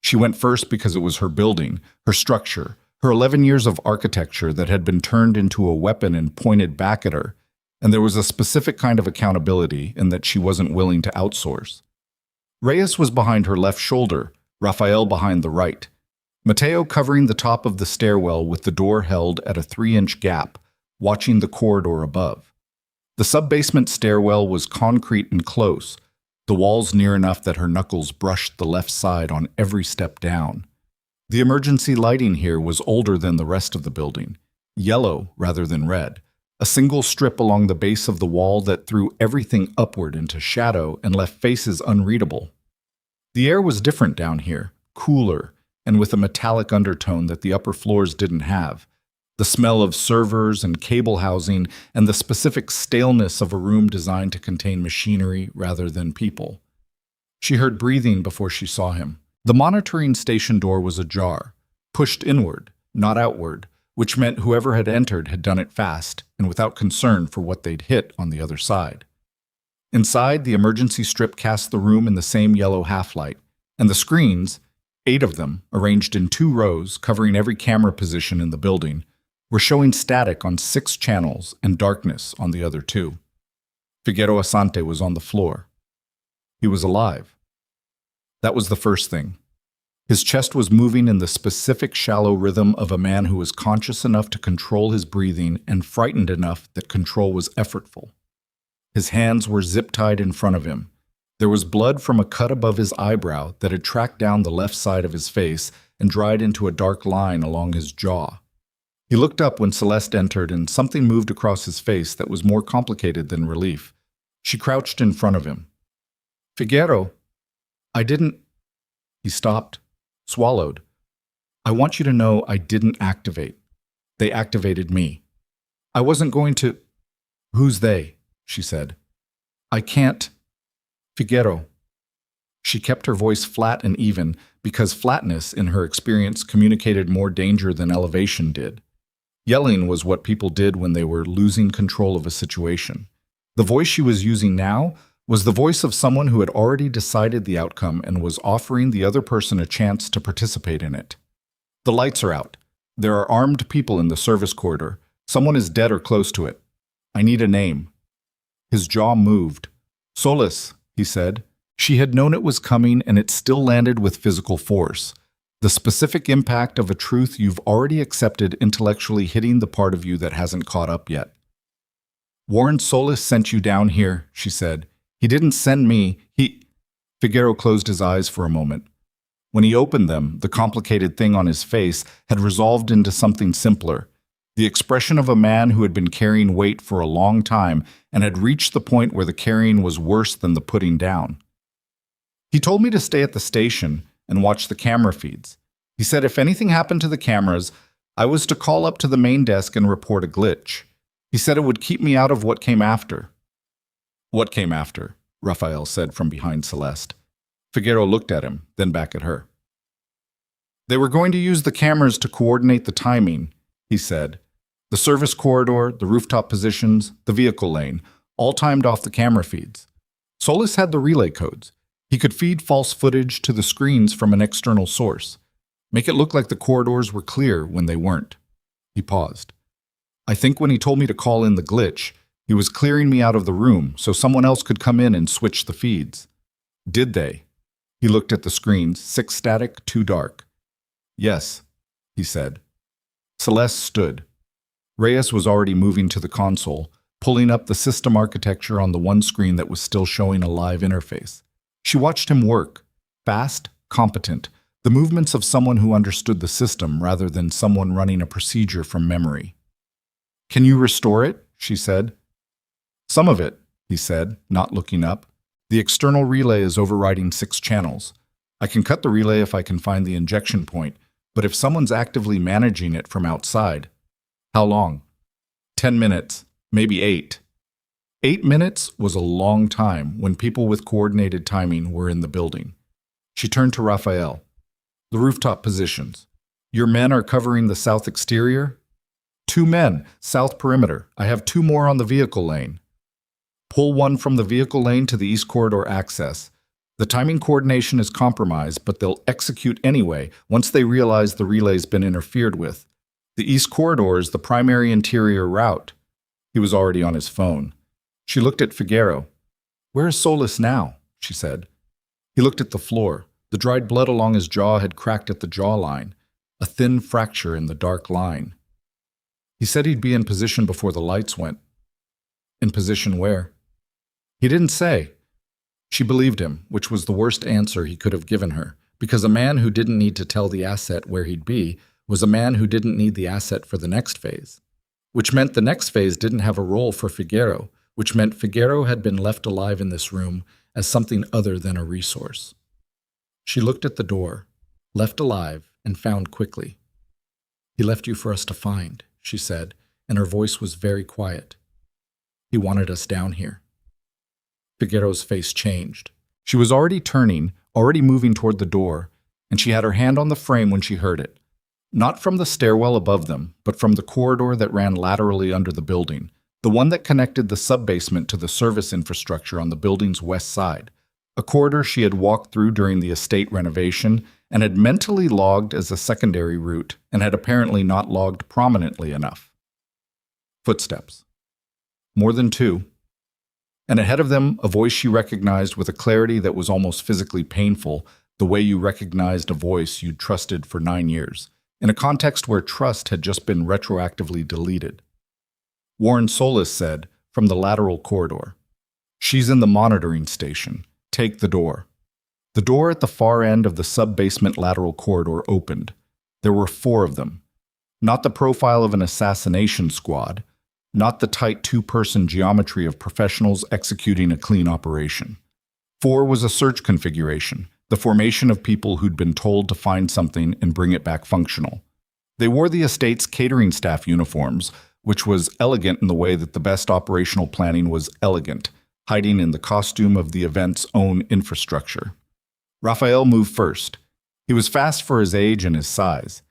She went first because it was her building, her structure, her 11 years of architecture that had been turned into a weapon and pointed back at her, and there was a specific kind of accountability in that she wasn't willing to outsource. Reyes was behind her left shoulder, Rafael behind the right. Mateo covering the top of the stairwell with the door held at a 3-inch gap, watching the corridor above. The sub-basement stairwell was concrete and close, the walls near enough that her knuckles brushed the left side on every step down. The emergency lighting here was older than the rest of the building, yellow rather than red, a single strip along the base of the wall that threw everything upward into shadow and left faces unreadable. The air was different down here, cooler, and with a metallic undertone that the upper floors didn't have. The smell of servers and cable housing and the specific staleness of a room designed to contain machinery rather than people. She heard breathing before she saw him. The monitoring station door was ajar, pushed inward, not outward, which meant whoever had entered had done it fast and without concern for what they'd hit on the other side. Inside, the emergency strip cast the room in the same yellow half-light, and the screens, 8 of them, arranged in 2 rows covering every camera position in the building, were showing static on 6 channels and darkness on the other 2. Figueroa Asante was on the floor. He was alive. That was the first thing. His chest was moving in the specific shallow rhythm of a man who was conscious enough to control his breathing and frightened enough that control was effortful. His hands were zip-tied in front of him. There was blood from a cut above his eyebrow that had tracked down the left side of his face and dried into a dark line along his jaw. He looked up when Celeste entered and something moved across his face that was more complicated than relief. She crouched in front of him. "Figuero, I didn't—" He stopped, swallowed. "I want you to know I didn't activate. They activated me. I wasn't going to—" "Who's they?" she said. I can't. Figuero. She kept her voice flat and even because flatness, in her experience, communicated more danger than elevation did. Yelling was what people did when they were losing control of a situation. The voice she was using now was the voice of someone who had already decided the outcome and was offering the other person a chance to participate in it. The lights are out. There are armed people in the service corridor. Someone is dead or close to it. I need a name. His jaw moved. Solis, he said. She had known it was coming, and it still landed with physical force. The specific impact of a truth you've already accepted intellectually hitting the part of you that hasn't caught up yet. Warren Solis sent you down here, she said. He didn't send me, Figuero closed his eyes for a moment. When he opened them, the complicated thing on his face had resolved into something simpler. The expression of a man who had been carrying weight for a long time and had reached the point where the carrying was worse than the putting down. He told me to stay at the station and watch the camera feeds. He said if anything happened to the cameras, I was to call up to the main desk and report a glitch. He said it would keep me out of what came after. What came after? Raphael said from behind Celeste. Figuero looked at him, then back at her. They were going to use the cameras to coordinate the timing, he said. The service corridor, the rooftop positions, the vehicle lane, all timed off the camera feeds. Solis had the relay codes. He could feed false footage to the screens from an external source. Make it look like the corridors were clear when they weren't. He paused. I think when he told me to call in the glitch, he was clearing me out of the room so someone else could come in and switch the feeds. Did they? He looked at the screens, 6 static, 2 dark. Yes, he said. Celeste stood. Reyes was already moving to the console, pulling up the system architecture on the one screen that was still showing a live interface. She watched him work, fast, competent, the movements of someone who understood the system rather than someone running a procedure from memory. Can you restore it? She said. Some of it, he said, not looking up. The external relay is overriding 6 channels. I can cut the relay if I can find the injection point, but if someone's actively managing it from outside. How long? 10 minutes, maybe 8. 8 minutes was a long time when people with coordinated timing were in the building. She turned to Raphael. The rooftop positions. Your men are covering the south exterior? 2 men, south perimeter. I have 2 more on the vehicle lane. Pull 1 from the vehicle lane to the east corridor access. The timing coordination is compromised, but they'll execute anyway once they realize the relay's been interfered with. The east corridor is the primary interior route. He was already on his phone. She looked at Figuero. Where is Solis now? She said. He looked at the floor. The dried blood along his jaw had cracked at the jawline, a thin fracture in the dark line. He said he'd be in position before the lights went. In position where? He didn't say. She believed him, which was the worst answer he could have given her, because a man who didn't need to tell the asset where he'd be was a man who didn't need the asset for the next phase, which meant the next phase didn't have a role for Figuero, which meant Figuero had been left alive in this room as something other than a resource. She looked at the door, left alive, and found quickly. He left you for us to find, she said, and her voice was very quiet. He wanted us down here. Figuero's face changed. She was already turning, already moving toward the door, and she had her hand on the frame when she heard it. Not from the stairwell above them, but from the corridor that ran laterally under the building, the one that connected the sub-basement to the service infrastructure on the building's west side, a corridor she had walked through during the estate renovation and had mentally logged as a secondary route and had apparently not logged prominently enough. Footsteps. More than 2. And ahead of them, a voice she recognized with a clarity that was almost physically painful, the way you recognized a voice you'd trusted for 9 years, in a context where trust had just been retroactively deleted. Warren Solis said, from the lateral corridor, "She's in the monitoring station. Take the door." The door at the far end of the sub-basement lateral corridor opened. There were 4 of them. Not the profile of an assassination squad, not the tight 2-person geometry of professionals executing a clean operation. 4 was a search configuration, the formation of people who'd been told to find something and bring it back functional. They wore the estate's catering staff uniforms, which was elegant in the way that the best operational planning was elegant, hiding in the costume of the event's own infrastructure. Raphael moved first. He was fast for his age and his size,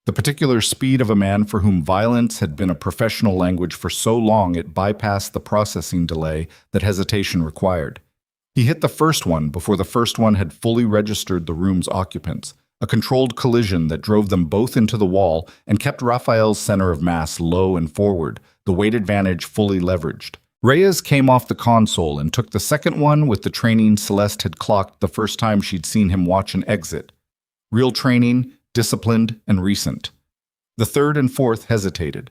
the particular speed of a man for whom violence had been a professional language for so long it bypassed the processing delay that hesitation required. He hit the first one before the first one had fully registered the room's occupants, a controlled collision that drove them both into the wall and kept Raphael's center of mass low and forward, the weight advantage fully leveraged. Reyes came off the console and took the second one with the training Celeste had clocked the first time she'd seen him watch an exit. Real training, disciplined, and recent. The third and fourth hesitated.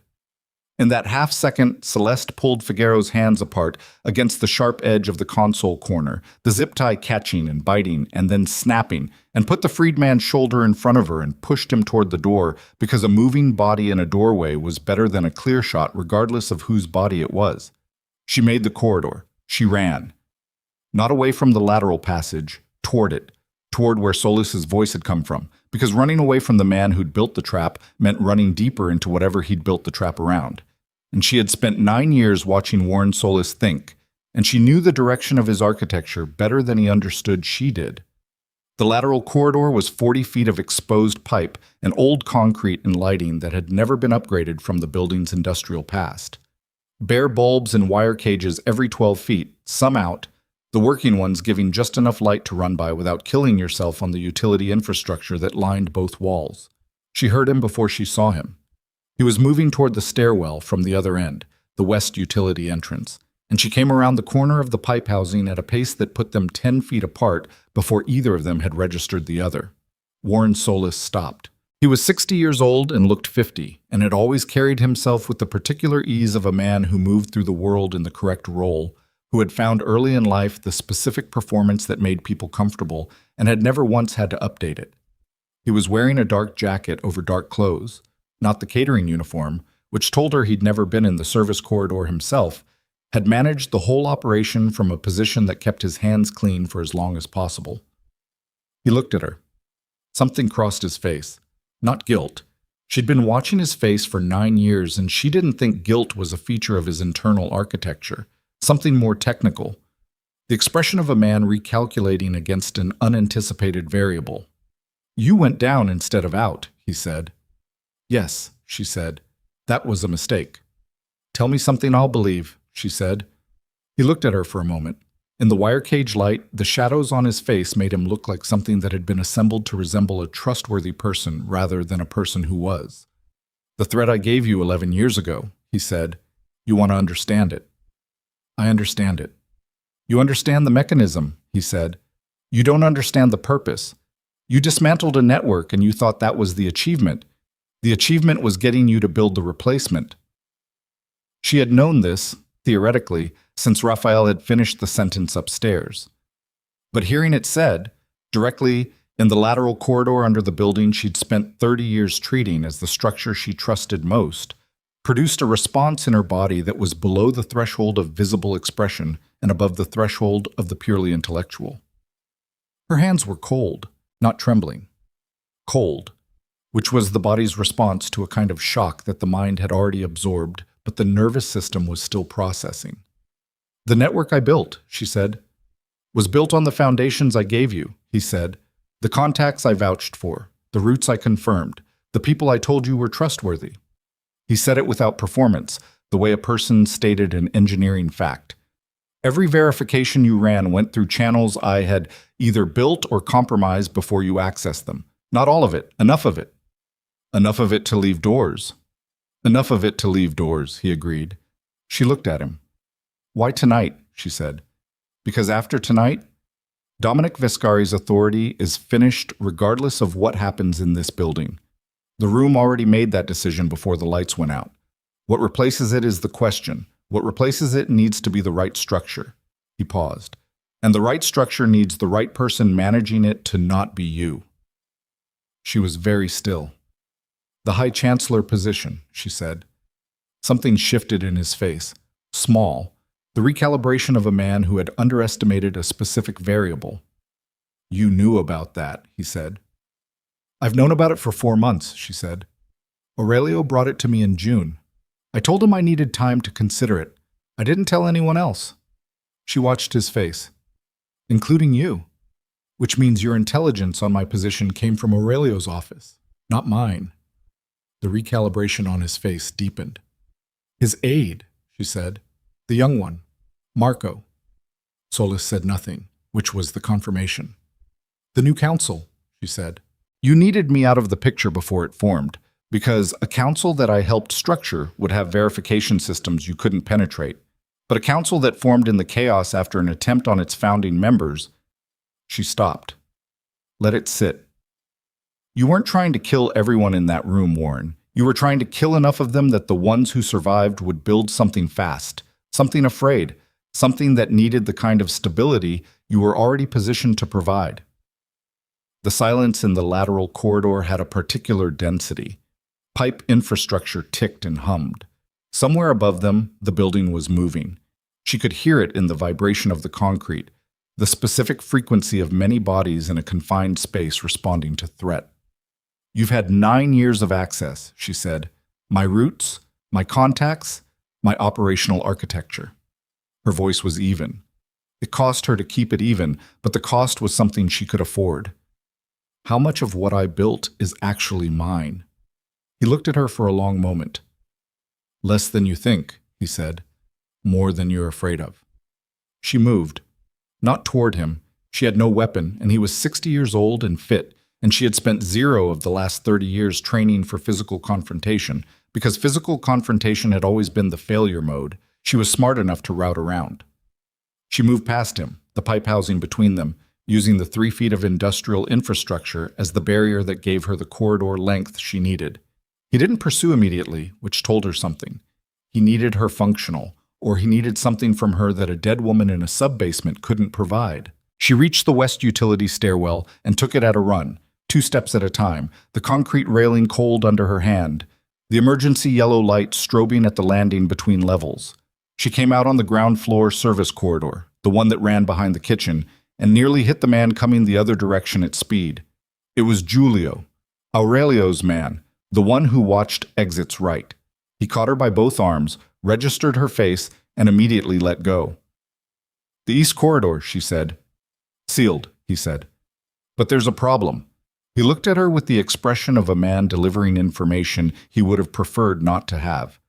In that half-second, Celeste pulled Figaro's hands apart against the sharp edge of the console corner, the zip tie catching and biting and then snapping, and put the freedman's shoulder in front of her and pushed him toward the door because a moving body in a doorway was better than a clear shot regardless of whose body it was. She made the corridor. She ran. Not away from the lateral passage, toward it, toward where Solis's voice had come from, because running away from the man who'd built the trap meant running deeper into whatever he'd built the trap around. And she had spent 9 years watching Warren Solis think, and she knew the direction of his architecture better than he understood she did. The lateral corridor was 40 feet of exposed pipe and old concrete and lighting that had never been upgraded from the building's industrial past. Bare bulbs and wire cages every 12 feet, some out, the working ones giving just enough light to run by without killing yourself on the utility infrastructure that lined both walls. She heard him before she saw him. He was moving toward the stairwell from the other end, the west utility entrance, and she came around the corner of the pipe housing at a pace that put them 10 feet apart before either of them had registered the other. Warren Solis stopped. He was 60 years old and looked 50, and had always carried himself with the particular ease of a man who moved through the world in the correct role, who had found early in life the specific performance that made people comfortable and had never once had to update it. He was wearing a dark jacket over dark clothes, not the catering uniform, which told her he'd never been in the service corridor himself, had managed the whole operation from a position that kept his hands clean for as long as possible. He looked at her. Something crossed his face. Not guilt. She'd been watching his face for 9 years, and she didn't think guilt was a feature of his internal architecture. Something more technical. The expression of a man recalculating against an unanticipated variable. "You went down instead of out," he said. "Yes," she said. "That was a mistake." "Tell me something I'll believe," she said. He looked at her for a moment. In the wire cage light, the shadows on his face made him look like something that had been assembled to resemble a trustworthy person rather than a person who was. "The threat I gave you 11 years ago," he said. "You want to understand it." "I understand it." "You understand the mechanism," he said. "You don't understand the purpose. You dismantled a network and you thought that was the achievement. The achievement was getting you to build the replacement." She had known this, theoretically, since Raphael had finished the sentence upstairs. But hearing it said, directly in the lateral corridor under the building she'd spent 30 years treating as the structure she trusted most, produced a response in her body that was below the threshold of visible expression and above the threshold of the purely intellectual. Her hands were cold, not trembling. Cold, which was the body's response to a kind of shock that the mind had already absorbed, but the nervous system was still processing. "The network I built," she said, "was built on the foundations I gave you," he said. "The contacts I vouched for, the routes I confirmed, the people I told you were trustworthy." He said it without performance, the way a person stated an engineering fact. "Every verification you ran went through channels I had either built or compromised before you accessed them. Not all of it, enough of it. Enough of it to leave doors." "Enough of it to leave doors," he agreed. She looked at him. "Why tonight?" she said. "Because after tonight, Dominic Viscari's authority is finished regardless of what happens in this building. The room already made that decision before the lights went out. What replaces it is the question. What replaces it needs to be the right structure." He paused. "And the right structure needs the right person managing it to not be you." She was very still. "The High Chancellor position," she said. Something shifted in his face. Small. The recalibration of a man who had underestimated a specific variable. "You knew about that," he said. "I've known about it for 4 months," she said. "Aurelio brought it to me in June. I told him I needed time to consider it. I didn't tell anyone else." She watched his face. Including you. Which means your intelligence on my position came from Aurelio's office, not mine. The recalibration on his face deepened. His aide, she said. The young one. Marco. Solis said nothing, which was the confirmation. The new council, she said. You needed me out of the picture before it formed, because a council that I helped structure would have verification systems you couldn't penetrate. But a council that formed in the chaos after an attempt on its founding members. She stopped. Let it sit. You weren't trying to kill everyone in that room, Warren. You were trying to kill enough of them that the ones who survived would build something fast, something afraid, something that needed the kind of stability you were already positioned to provide. The silence in the lateral corridor had a particular density. Pipe infrastructure ticked and hummed. Somewhere above them, the building was moving. She could hear it in the vibration of the concrete, the specific frequency of many bodies in a confined space responding to threat. You've had 9 years of access, she said. My roots, my contacts, my operational architecture. Her voice was even. It cost her to keep it even, but the cost was something she could afford. How much of what I built is actually mine? He looked at her for a long moment. Less than you think, he said. More than you're afraid of. She moved. Not toward him. She had no weapon, and he was 60 years old and fit, and she had spent 0 of the last 30 years training for physical confrontation, because physical confrontation had always been the failure mode. She was smart enough to route around. She moved past him, the pipe housing between them, using the 3 feet of industrial infrastructure as the barrier that gave her the corridor length she needed. He didn't pursue immediately, which told her something. He needed her functional, or he needed something from her that a dead woman in a sub-basement couldn't provide. She reached the west utility stairwell and took it at a run, 2 steps at a time, the concrete railing cold under her hand, the emergency yellow light strobing at the landing between levels. She came out on the ground floor service corridor, the one that ran behind the kitchen, and nearly hit the man coming the other direction at speed. It was Giulio, Aurelio's man, the one who watched exits right. He caught her by both arms, registered her face, and immediately let go. The east corridor, she said. Sealed, he said. But there's a problem. He looked at her with the expression of a man delivering information he would have preferred not to have.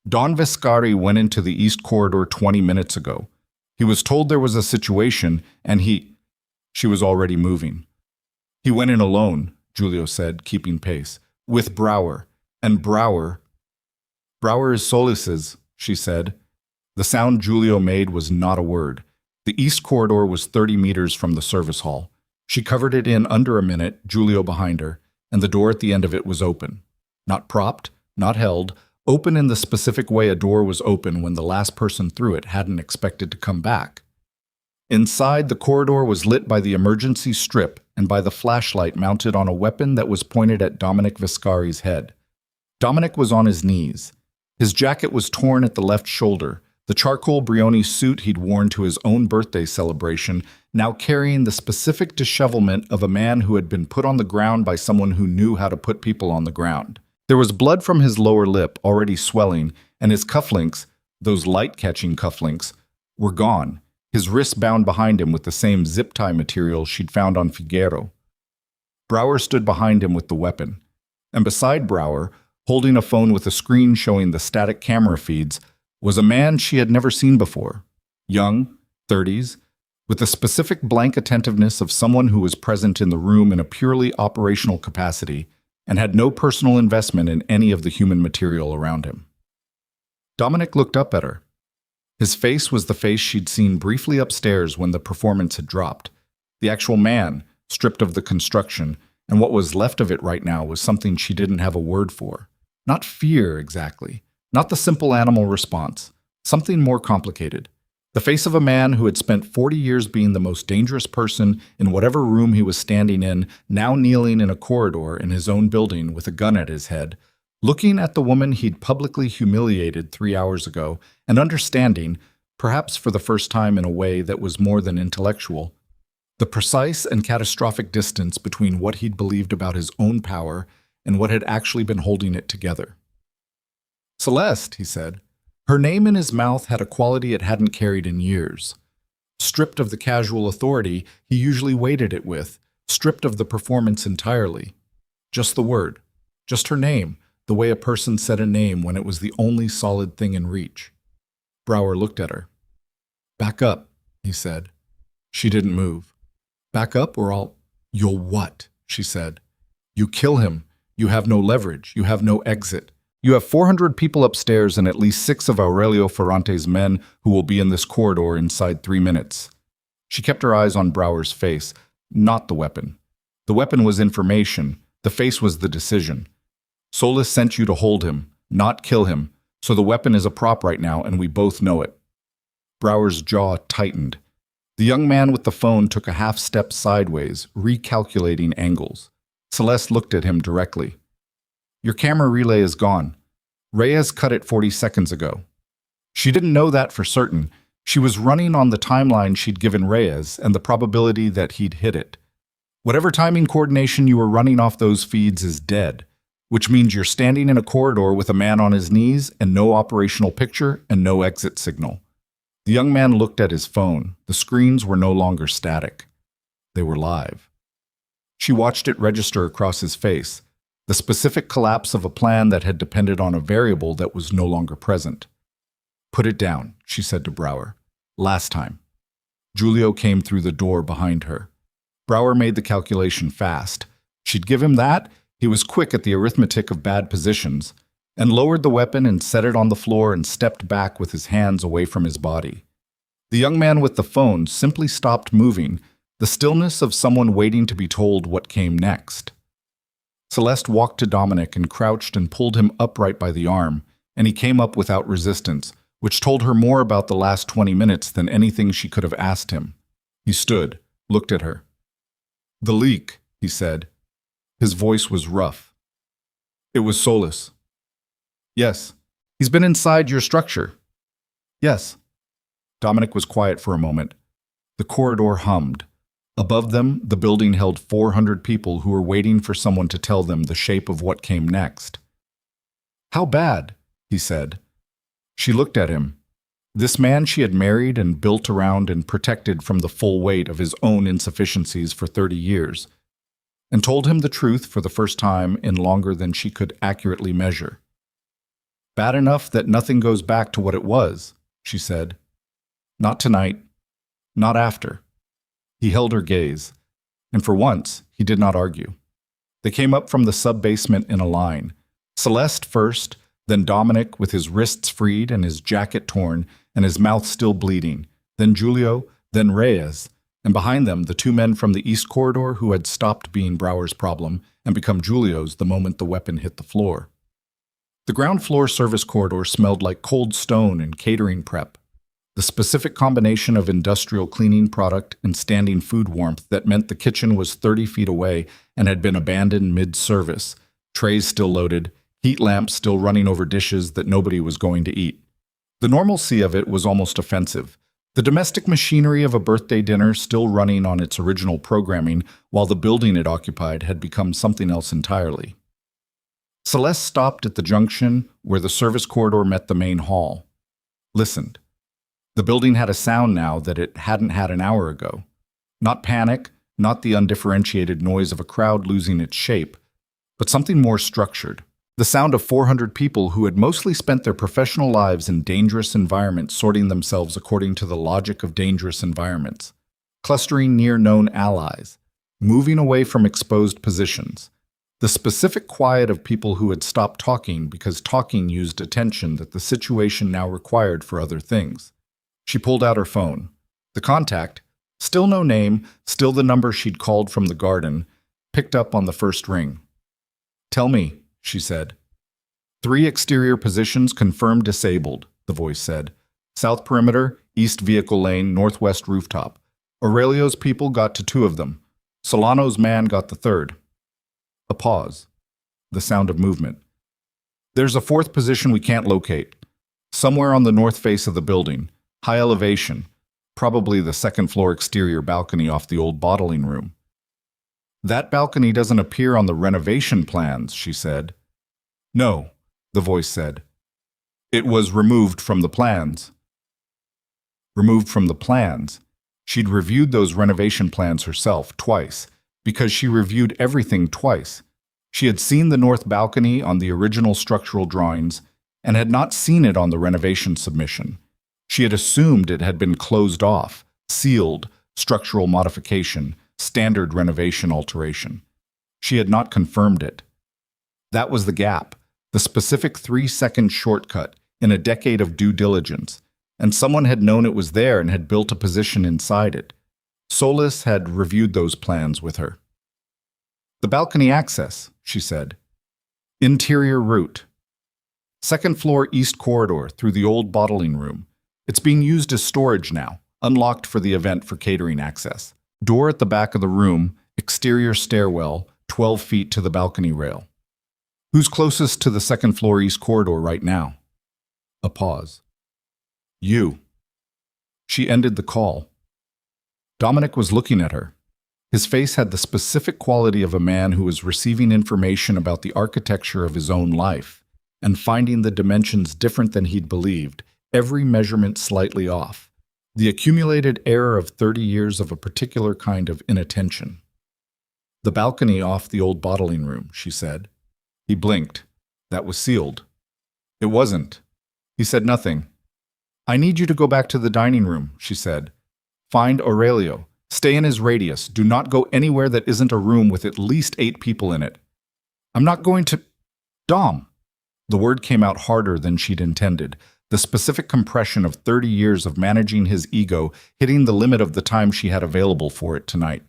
Don Viscari went into the east corridor 20 minutes ago. He was told there was a situation, and She was already moving. He went in alone, Giulio said, keeping pace, with Brower. And Brower is Solis's, she said. The sound Giulio made was not a word. The east corridor was 30 meters from the service hall. She covered it in under a minute, Giulio behind her, and the door at the end of it was open. Not propped, not held, open in the specific way a door was open when the last person through it hadn't expected to come back. Inside, the corridor was lit by the emergency strip and by the flashlight mounted on a weapon that was pointed at Dominic Viscari's head. Dominic was on his knees. His jacket was torn at the left shoulder, the charcoal Brioni suit he'd worn to his own birthday celebration, now carrying the specific dishevelment of a man who had been put on the ground by someone who knew how to put people on the ground. There was blood from his lower lip, already swelling, and his cufflinks, those light-catching cufflinks, were gone, his wrists bound behind him with the same zip-tie material she'd found on Figuero. Brower stood behind him with the weapon, and beside Brower, holding a phone with a screen showing the static camera feeds, was a man she had never seen before, young, 30s, with the specific blank attentiveness of someone who was present in the room in a purely operational capacity and had no personal investment in any of the human material around him. Dominic looked up at her. His face was the face she'd seen briefly upstairs when the performance had dropped. The actual man, stripped of the construction, and what was left of it right now was something she didn't have a word for. Not fear, exactly. Not the simple animal response. Something more complicated. The face of a man who had spent 40 years being the most dangerous person in whatever room he was standing in, now kneeling in a corridor in his own building with a gun at his head, looking at the woman he'd publicly humiliated 3 hours ago, and understanding, perhaps for the first time in a way that was more than intellectual, the precise and catastrophic distance between what he'd believed about his own power and what had actually been holding it together. Celeste, he said. Her name in his mouth had a quality it hadn't carried in years. stripped of the casual authority he usually weighted it with, stripped of the performance entirely. Just the word, just her name, the way a person said a name when it was the only solid thing in reach. Brower looked at her. "Back up," he said. She didn't move. "Back up or I'll—" "You'll what?" she said. "You kill him. You have no leverage. You have no exit. You have 400 people upstairs and at least 6 of Aurelio Ferrante's men who will be in this corridor inside 3 minutes." She kept her eyes on Brower's face, not the weapon. The weapon was information. The face was the decision. Solis sent you to hold him, not kill him, so the weapon is a prop right now and we both know it. Brower's jaw tightened. The young man with the phone took a half-step sideways, recalculating angles. Celeste looked at him directly. "Your camera relay is gone. Reyes cut it 40 seconds ago." She didn't know that for certain. She was running on the timeline she'd given Reyes and the probability that he'd hit it. Whatever timing coordination you were running off those feeds is dead, which means you're standing in a corridor with a man on his knees and no operational picture and no exit signal. The young man looked at his phone. The screens were no longer static. They were live. She watched it register across his face, the specific collapse of a plan that had depended on a variable that was no longer present. "Put it down," she said to Brower. "Last time." Julio came through the door behind her. Brower made the calculation fast. She'd give him that. He was quick at the arithmetic of bad positions, and lowered the weapon and set it on the floor and stepped back with his hands away from his body. The young man with the phone simply stopped moving, the stillness of someone waiting to be told what came next. Celeste walked to Dominic and crouched and pulled him upright by the arm, and he came up without resistance, which told her more about the last 20 minutes than anything she could have asked him. He stood, looked at her. "The leak," he said. His voice was rough. "It was Solis." "Yes. He's been inside your structure." "Yes." Dominic was quiet for a moment. The corridor hummed. Above them, the building held 400 people who were waiting for someone to tell them the shape of what came next. "How bad?" he said. She looked at him. This man she had married and built around and protected from the full weight of his own insufficiencies for 30 years, and told him the truth for the first time in longer than she could accurately measure. "Bad enough that nothing goes back to what it was," she said. "Not tonight. Not after." He held her gaze, and for once, he did not argue. They came up from the sub-basement in a line. Celeste first, then Dominic with his wrists freed and his jacket torn and his mouth still bleeding, then Julio, then Reyes, and behind them the 2 men from the East Corridor who had stopped being Brower's problem and become Julio's the moment the weapon hit the floor. The ground floor service corridor smelled like cold stone and catering prep, the specific combination of industrial cleaning product and standing food warmth that meant the kitchen was 30 feet away and had been abandoned mid-service, trays still loaded, heat lamps still running over dishes that nobody was going to eat. The normalcy of it was almost offensive. The domestic machinery of a birthday dinner still running on its original programming, while the building it occupied had become something else entirely. Celeste stopped at the junction where the service corridor met the main hall. Listened. The building had a sound now that it hadn't had an hour ago. Not panic, not the undifferentiated noise of a crowd losing its shape, but something more structured. The sound of 400 people who had mostly spent their professional lives in dangerous environments sorting themselves according to the logic of dangerous environments, clustering near known allies, moving away from exposed positions. The specific quiet of people who had stopped talking because talking used attention that the situation now required for other things. She pulled out her phone. The contact, still no name, still the number she'd called from the garden, picked up on the first ring. "Tell me," she said. 3 exterior positions confirmed disabled, the voice said. South perimeter, east vehicle lane, northwest rooftop. Aurelio's people got to 2 of them. Solano's man got the 3rd. A pause. The sound of movement. "There's a 4th position we can't locate. Somewhere on the north face of the building. High elevation. Probably the 2nd floor exterior balcony off the old bottling room." "That balcony doesn't appear on the renovation plans," she said. "No," the voice said. "It was removed from the plans." "Removed from the plans?" She'd reviewed those renovation plans herself twice, because she reviewed everything twice. She had seen the north balcony on the original structural drawings and had not seen it on the renovation submission. She had assumed it had been closed off, sealed, structural modification, standard renovation alteration. She had not confirmed it. That was the gap, the specific 3-second shortcut in a decade of due diligence, and someone had known it was there and had built a position inside it. Solis had reviewed those plans with her. "The balcony access," she said. "Interior route. Second floor east corridor through the old bottling room. It's being used as storage now, unlocked for the event for catering access. Door at the back of the room, exterior stairwell, 12 feet to the balcony rail. Who's closest to the second floor east corridor right now?" A pause. "You." She ended the call. Dominic was looking at her. His face had the specific quality of a man who was receiving information about the architecture of his own life and finding the dimensions different than he'd believed, every measurement slightly off, the accumulated error of 30 years of a particular kind of inattention. "The balcony off the old bottling room," she said. He blinked. That was sealed. It wasn't. He said nothing. "I need you to go back to the dining room," she said. "Find Aurelio. Stay in his radius. Do not go anywhere that isn't a room with at least 8 people in it." "I'm not going to—" "Dom." The word came out harder than she'd intended, the specific compression of 30 years of managing his ego hitting the limit of the time she had available for it tonight.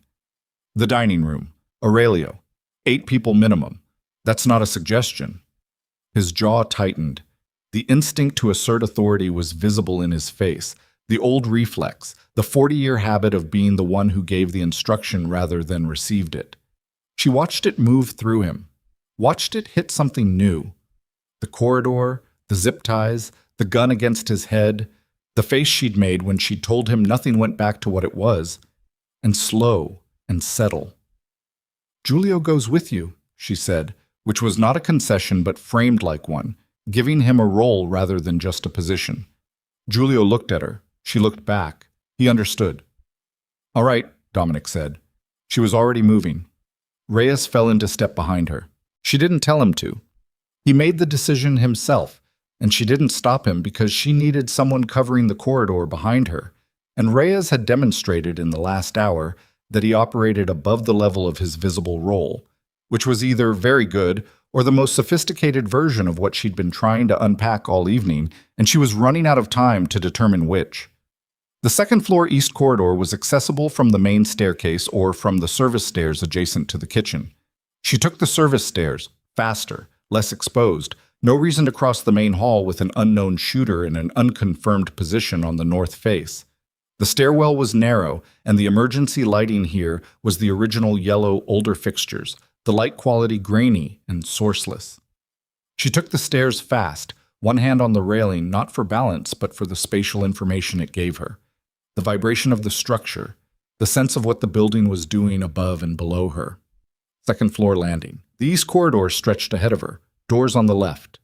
"The dining room. Aurelio. 8 people minimum. That's not a suggestion." His jaw tightened. The instinct to assert authority was visible in his face, the old reflex, the 40-year habit of being the one who gave the instruction rather than received it. She watched it move through him, watched it hit something new. The corridor, the zip ties, the gun against his head, the face she'd made when she told him nothing went back to what it was, and slow and settle. "Giulio goes with you," she said, which was not a concession but framed like one, giving him a role rather than just a position. Giulio looked at her. She looked back. He understood. "All right," Dominic said. She was already moving. Reyes fell into step behind her. She didn't tell him to. He made the decision himself, and she didn't stop him because she needed someone covering the corridor behind her, and Reyes had demonstrated in the last hour that he operated above the level of his visible role, which was either very good or the most sophisticated version of what she'd been trying to unpack all evening, and she was running out of time to determine which. The second floor east corridor was accessible from the main staircase or from the service stairs adjacent to the kitchen. She took the service stairs, faster, less exposed, no reason to cross the main hall with an unknown shooter in an unconfirmed position on the north face. The stairwell was narrow, and the emergency lighting here was the original yellow, older fixtures, the light quality grainy and sourceless. She took the stairs fast, one hand on the railing not for balance but for the spatial information it gave her. The vibration of the structure, the sense of what the building was doing above and below her. Second floor landing. The east corridor stretched ahead of her, doors on the left.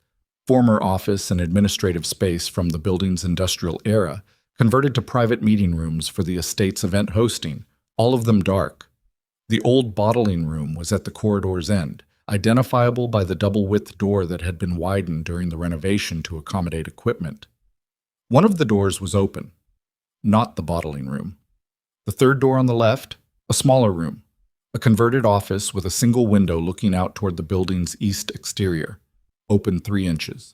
Former office and administrative space from the building's industrial era, converted to private meeting rooms for the estate's event hosting, all of them dark. The old bottling room was at the corridor's end, identifiable by the double-width door that had been widened during the renovation to accommodate equipment. One of the doors was open, not the bottling room. The third door on the left, a smaller room, a converted office with a single window looking out toward the building's east exterior, open 3 inches.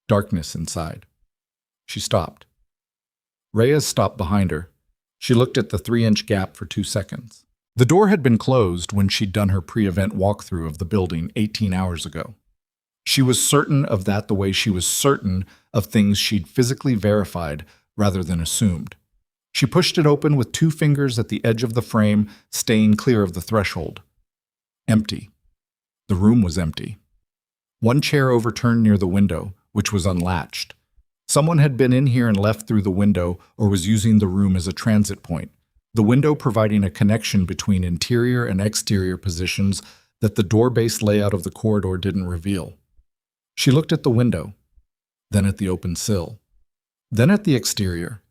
Darkness inside. She stopped. Reyes stopped behind her. She looked at the 3-inch gap for 2 seconds. The door had been closed when she'd done her pre-event walkthrough of the building 18 hours ago. She was certain of that the way she was certain of things she'd physically verified rather than assumed. She pushed it open with 2 fingers at the edge of the frame, staying clear of the threshold. Empty. The room was empty. One chair overturned near the window, which was unlatched. Someone had been in here and left through the window or was using the room as a transit point, the window providing a connection between interior and exterior positions that the door-based layout of the corridor didn't reveal. She looked at the window, then at the open sill, then at the exterior.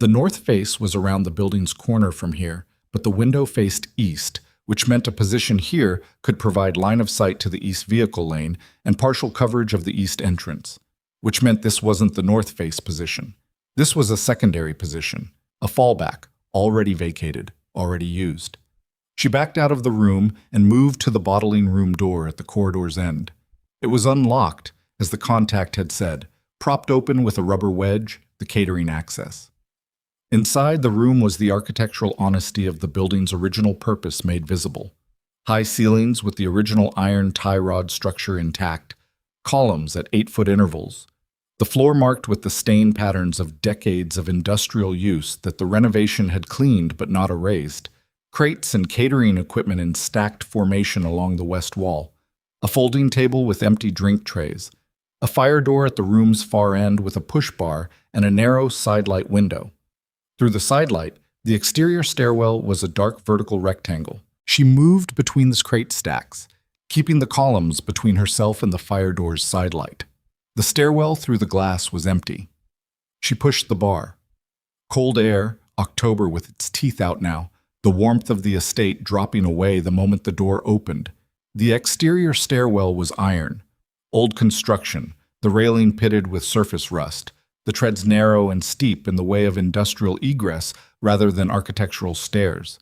The north face was around the building's corner from here, but the window faced east, which meant a position here could provide line of sight to the east vehicle lane and partial coverage of the east entrance, which meant this wasn't the north face position. This was a secondary position, a fallback, already vacated, already used. She backed out of the room and moved to the bottling room door at the corridor's end. It was unlocked, as the contact had said, propped open with a rubber wedge, the catering access. Inside the room was the architectural honesty of the building's original purpose made visible. High ceilings with the original iron tie rod structure intact, columns at 8-foot intervals, the floor marked with the stain patterns of decades of industrial use that the renovation had cleaned but not erased, crates and catering equipment in stacked formation along the west wall, a folding table with empty drink trays, a fire door at the room's far end with a push bar and a narrow sidelight window. Through the sidelight, the exterior stairwell was a dark vertical rectangle. She moved between the crate stacks, keeping the columns between herself and the fire door's sidelight. The stairwell through the glass was empty. She pushed the bar. Cold air, October with its teeth out now, the warmth of the estate dropping away the moment the door opened. The exterior stairwell was iron, old construction, the railing pitted with surface rust, the treads narrow and steep in the way of industrial egress rather than architectural stairs.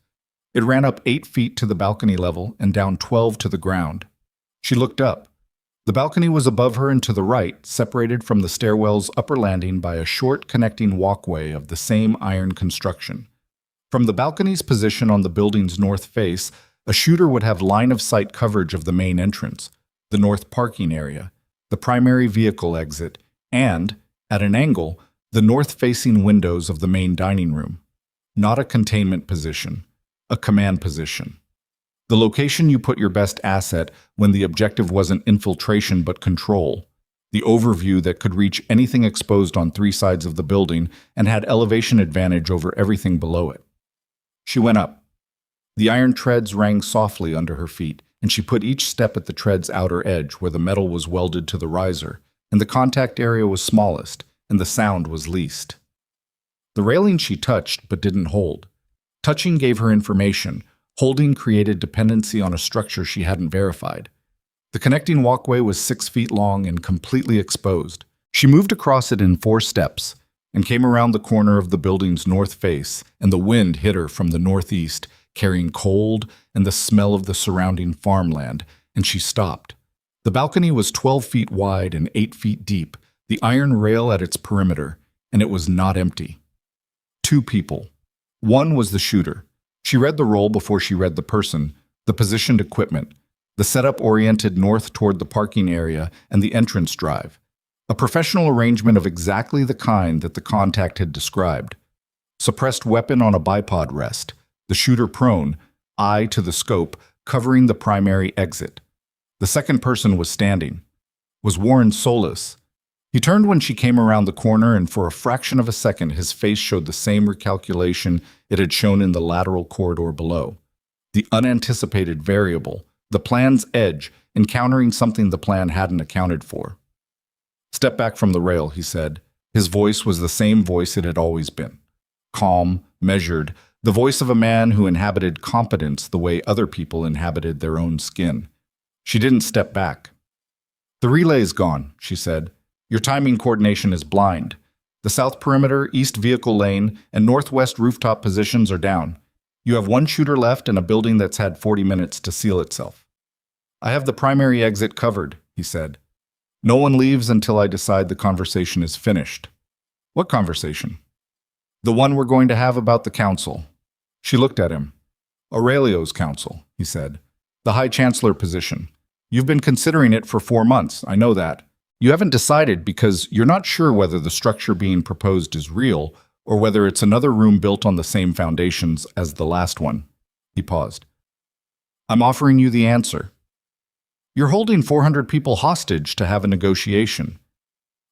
It ran up 8 feet to the balcony level and down 12 to the ground. She looked up. The balcony was above her and to the right, separated from the stairwell's upper landing by a short connecting walkway of the same iron construction. From the balcony's position on the building's north face, a shooter would have line-of-sight coverage of the main entrance, the north parking area, the primary vehicle exit, and, at an angle, the north-facing windows of the main dining room. Not a containment position, a command position. The location you put your best asset when the objective wasn't infiltration but control. The overview that could reach anything exposed on 3 sides of the building and had elevation advantage over everything below it. She went up. The iron treads rang softly under her feet, and she put each step at the tread's outer edge where the metal was welded to the riser, and the contact area was smallest, and the sound was least. The railing she touched but didn't hold. Touching gave her information. Holding created dependency on a structure she hadn't verified. The connecting walkway was 6 feet long and completely exposed. She moved across it in 4 steps and came around the corner of the building's north face, and the wind hit her from the northeast, carrying cold and the smell of the surrounding farmland, and she stopped. The balcony was 12 feet wide and 8 feet deep, the iron rail at its perimeter, and it was not empty. 2 people. One was the shooter. She read the role before she read the person, the positioned equipment, the setup oriented north toward the parking area and the entrance drive. A professional arrangement of exactly the kind that the contact had described. Suppressed weapon on a bipod rest, the shooter prone, eye to the scope, covering the primary exit. The second person was standing. Was Warren Solis. He turned when she came around the corner, and for a fraction of a second his face showed the same recalculation it had shown in the lateral corridor below. The unanticipated variable, the plan's edge, encountering something the plan hadn't accounted for. "Step back from the rail," he said. His voice was the same voice it had always been. Calm, measured, the voice of a man who inhabited competence the way other people inhabited their own skin. She didn't step back. "The relay's gone," she said. "Your timing coordination is blind. The south perimeter, east vehicle lane, and northwest rooftop positions are down. You have 1 shooter left and a building that's had 40 minutes to seal itself." "I have the primary exit covered," he said. "No one leaves until I decide the conversation is finished." "What conversation?" "The one we're going to have about the council." She looked at him. "Aurelio's council," he said. "The High Chancellor position. You've been considering it for 4 months, I know that. You haven't decided because you're not sure whether the structure being proposed is real or whether it's another room built on the same foundations as the last one." He paused. "I'm offering you the answer. You're holding 400 people hostage to have a negotiation.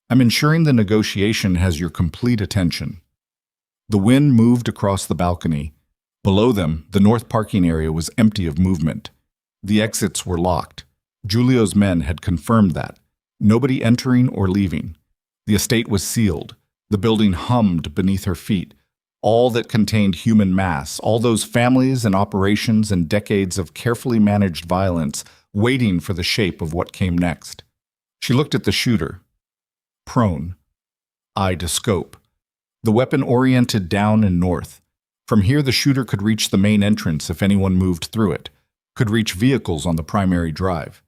I'm ensuring the negotiation has your complete attention." The wind moved across the balcony. Below them, the north parking area was empty of movement. The exits were locked. Giulio's men had confirmed that. Nobody entering or leaving. The estate was sealed. The building hummed beneath her feet, all that contained human mass, all those families and operations and decades of carefully managed violence waiting for the shape of what came next. She looked at the shooter. Prone. Eye to scope. The weapon oriented down and north. From here, the shooter could reach the main entrance if anyone moved through it, could reach vehicles on the primary drive,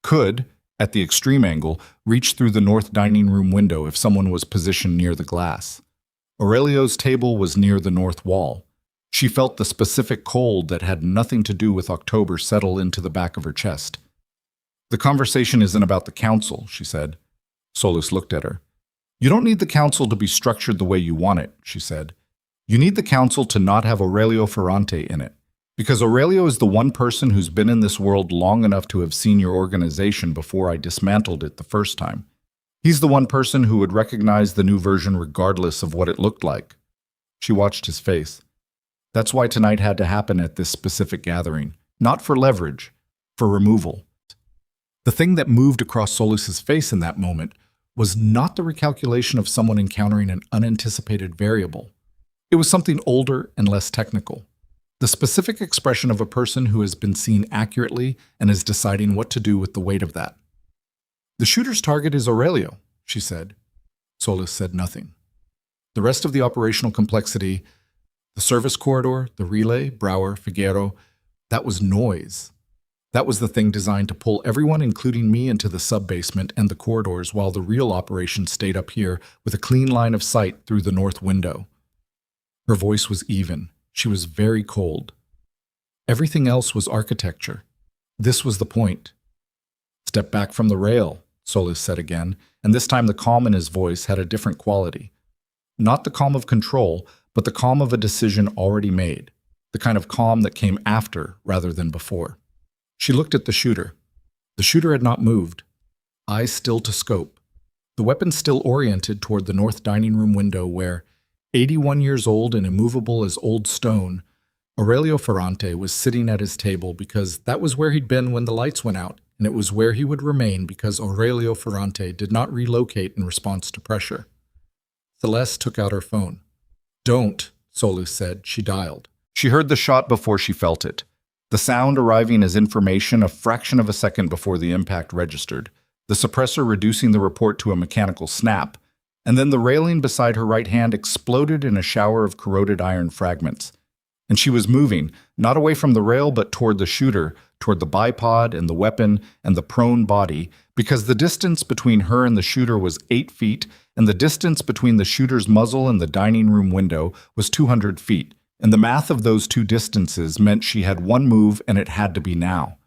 could, at the extreme angle, reach through the north dining room window if someone was positioned near the glass. Aurelio's table was near the north wall. She felt the specific cold that had nothing to do with October settle into the back of her chest. "The conversation isn't about the council," she said. Solis looked at her. "You don't need the council to be structured the way you want it," she said. "You need the council to not have Aurelio Ferrante in it. Because Aurelio is the one person who's been in this world long enough to have seen your organization before I dismantled it the first time. He's the one person who would recognize the new version regardless of what it looked like." She watched his face. "That's why tonight had to happen at this specific gathering. Not for leverage, for removal." The thing that moved across Solis's face in that moment was not the recalculation of someone encountering an unanticipated variable. It was something older and less technical. The specific expression of a person who has been seen accurately and is deciding what to do with the weight of that. "The shooter's target is Aurelio," she said. Solis said nothing. The rest of the operational complexity, the service corridor, the relay, Brower, Figueroa, that was noise. That was the thing designed to pull everyone, including me, into the sub-basement and the corridors while the real operation stayed up here with a clean line of sight through the north window. Her voice was even. She was very cold. Everything else was architecture. This was the point. "Step back from the rail," Solis said again, and this time the calm in his voice had a different quality. Not the calm of control, but the calm of a decision already made, the kind of calm that came after rather than before. She looked at the shooter. The shooter had not moved, eyes still to scope, the weapon still oriented toward the north dining room window where, 81 years old and immovable as old stone, Aurelio Ferrante was sitting at his table because that was where he'd been when the lights went out, and it was where he would remain because Aurelio Ferrante did not relocate in response to pressure. Celeste took out her phone. "Don't," Solis said. She dialed. She heard the shot before she felt it. The sound arriving as information a fraction of a second before the impact registered, the suppressor reducing the report to a mechanical snap, and then the railing beside her right hand exploded in a shower of corroded iron fragments. And she was moving, not away from the rail but toward the shooter, toward the bipod and the weapon and the prone body, because the distance between her and the shooter was 8 feet, and the distance between the shooter's muzzle and the dining room window was 200 feet. And the math of those two distances meant she had one move and it had to be now.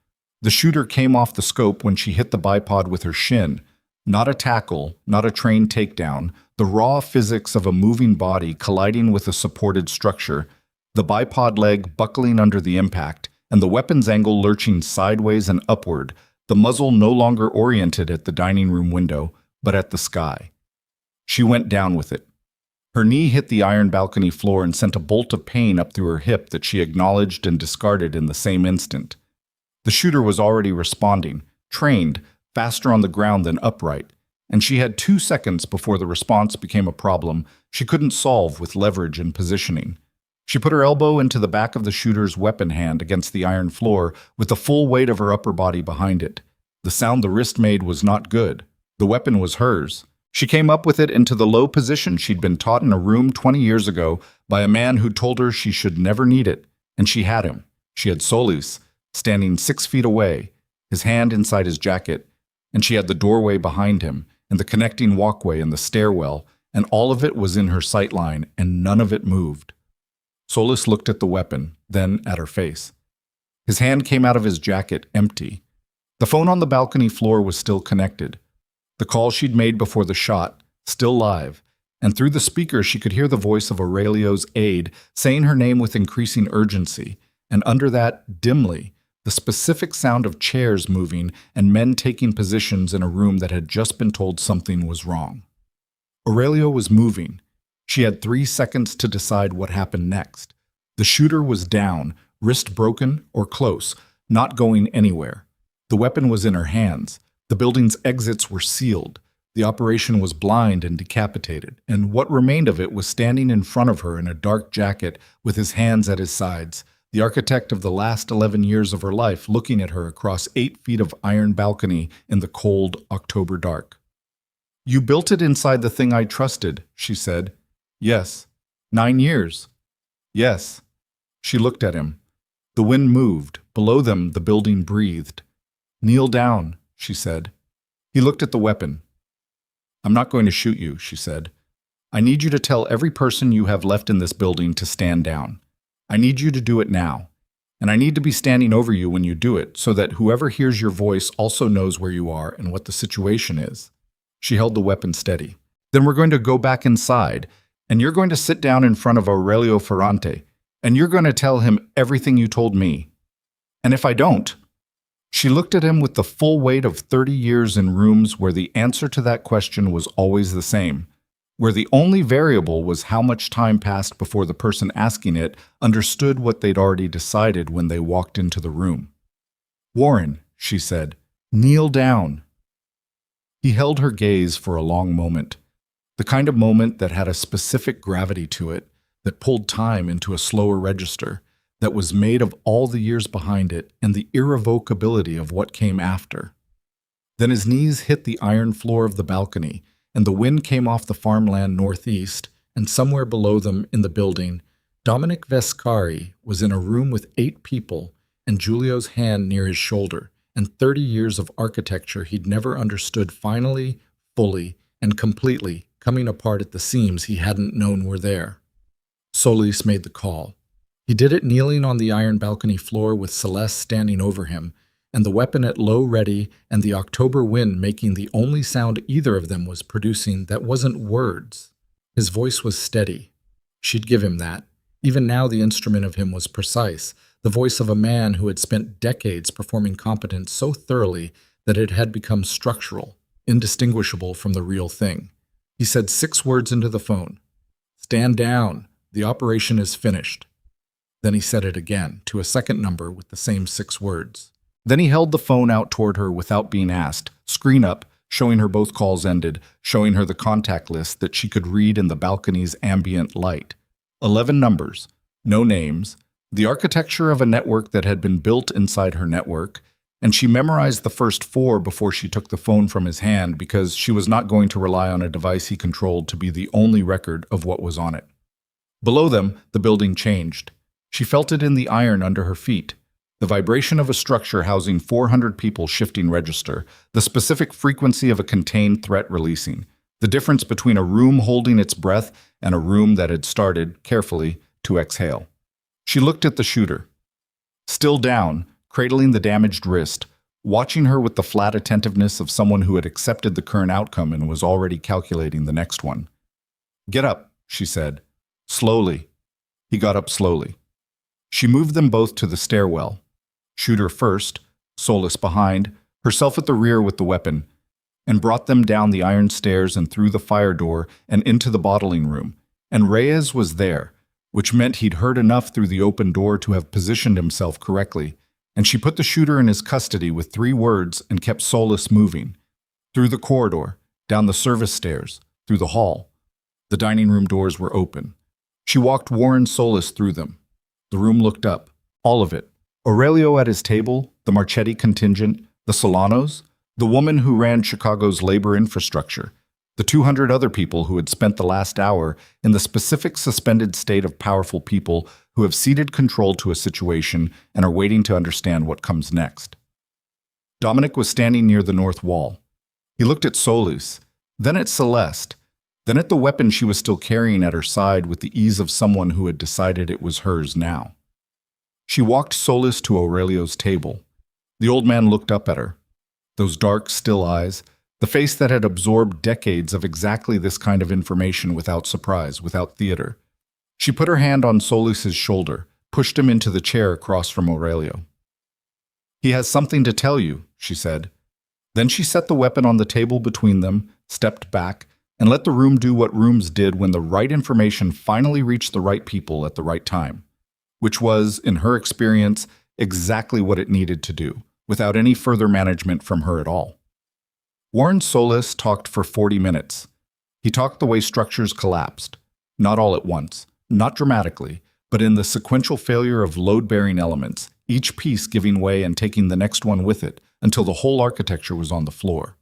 The shooter came off the scope when she hit the bipod with her shin. Not a tackle, not a trained takedown, the raw physics of a moving body colliding with a supported structure, the bipod leg buckling under the impact, and the weapon's angle lurching sideways and upward, the muzzle no longer oriented at the dining room window, but at the sky. She went down with it. Her knee hit the iron balcony floor and sent a bolt of pain up through her hip that she acknowledged and discarded in the same instant. The shooter was already responding, trained, faster on the ground than upright, and she had 2 seconds before the response became a problem she couldn't solve with leverage and positioning. She put her elbow into the back of the shooter's weapon hand against the iron floor with the full weight of her upper body behind it. The sound the wrist made was not good. The weapon was hers. She came up with it into the low position she'd been taught in a room 20 years ago by a man who told her she should never need it, and she had him. She had Solis, standing 6 feet away, his hand inside his jacket, and she had the doorway behind him, and the connecting walkway and the stairwell, and all of it was in her sight line, and none of it moved. Solis looked at the weapon, then at her face. His hand came out of his jacket, empty. The phone on the balcony floor was still connected. The call she'd made before the shot, still live, and through the speaker she could hear the voice of Aurelio's aide saying her name with increasing urgency, and under that, dimly, the specific sound of chairs moving and men taking positions in a room that had just been told something was wrong. Aurelio was moving. She had 3 seconds to decide what happened next. The shooter was down, wrist broken or close, not going anywhere. The weapon was in her hands. The building's exits were sealed. The operation was blind and decapitated, and what remained of it was standing in front of her in a dark jacket with his hands at his sides, the architect of the last 11 years of her life looking at her across 8 feet of iron balcony in the cold October dark. "You built it inside the thing I trusted," she said. "Yes." 9 years. "Yes." She looked at him. The wind moved. Below them, the building breathed. "Kneel down," she said. He looked at the weapon. "I'm not going to shoot you," she said. "I need you to tell every person you have left in this building to stand down. I need you to do it now. And I need to be standing over you when you do it so that whoever hears your voice also knows where you are and what the situation is." She held the weapon steady. "Then we're going to go back inside, and you're going to sit down in front of Aurelio Ferrante, and you're going to tell him everything you told me. And if I don't..." She looked at him with the full weight of 30 years in rooms where the answer to that question was always the same, where the only variable was how much time passed before the person asking it understood what they'd already decided when they walked into the room. "Warren," she said, "kneel down." He held her gaze for a long moment, the kind of moment that had a specific gravity to it, that pulled time into a slower register, that was made of all the years behind it and the irrevocability of what came after. Then his knees hit the iron floor of the balcony, and the wind came off the farmland northeast, and somewhere below them in the building, Dominic Vescari was in a room with 8 people and Giulio's hand near his shoulder, and 30 years of architecture he'd never understood finally, fully, and completely coming apart at the seams he hadn't known were there. Solis made the call. He did it kneeling on the iron balcony floor with Celeste standing over him, and the weapon at low ready and the October wind making the only sound either of them was producing that wasn't words. His voice was steady. She'd give him that. Even now the instrument of him was precise, the voice of a man who had spent decades performing competence so thoroughly that it had become structural, indistinguishable from the real thing. He said 6 words into the phone. "Stand down. The operation is finished." Then he said it again, to a second number with the same 6 words. Then he held the phone out toward her without being asked, screen up, showing her both calls ended, showing her the contact list that she could read in the balcony's ambient light. 11 numbers, no names, the architecture of a network that had been built inside her network, and she memorized the first 4 before she took the phone from his hand because she was not going to rely on a device he controlled to be the only record of what was on it. Below them, the building changed. She felt it in the iron under her feet, the vibration of a structure housing 400 people shifting register, the specific frequency of a contained threat releasing, the difference between a room holding its breath and a room that had started, carefully, to exhale. She looked at the shooter. Still down, cradling the damaged wrist, watching her with the flat attentiveness of someone who had accepted the current outcome and was already calculating the next one. "Get up," she said. Slowly. He got up slowly. She moved them both to the stairwell. Shooter first, Solis behind, herself at the rear with the weapon, and brought them down the iron stairs and through the fire door and into the bottling room. And Reyes was there, which meant he'd heard enough through the open door to have positioned himself correctly, and she put the shooter in his custody with 3 words and kept Solis moving. Through the corridor, down the service stairs, through the hall. The dining room doors were open. She walked Warren Solis through them. The room looked up, all of it. Aurelio at his table, the Marchetti contingent, the Solanos, the woman who ran Chicago's labor infrastructure, the 200 other people who had spent the last hour in the specific suspended state of powerful people who have ceded control to a situation and are waiting to understand what comes next. Dominic was standing near the north wall. He looked at Solis, then at Celeste, then at the weapon she was still carrying at her side with the ease of someone who had decided it was hers now. She walked Solis to Aurelio's table. The old man looked up at her. Those dark, still eyes, the face that had absorbed decades of exactly this kind of information without surprise, without theater. She put her hand on Solis's shoulder, pushed him into the chair across from Aurelio. "He has something to tell you," she said. Then she set the weapon on the table between them, stepped back, and let the room do what rooms did when the right information finally reached the right people at the right time, which was, in her experience, exactly what it needed to do, without any further management from her at all. Warren Solis talked for 40 minutes. He talked the way structures collapsed. Not all at once, not dramatically, but in the sequential failure of load-bearing elements, each piece giving way and taking the next one with it, until the whole architecture was on the floor.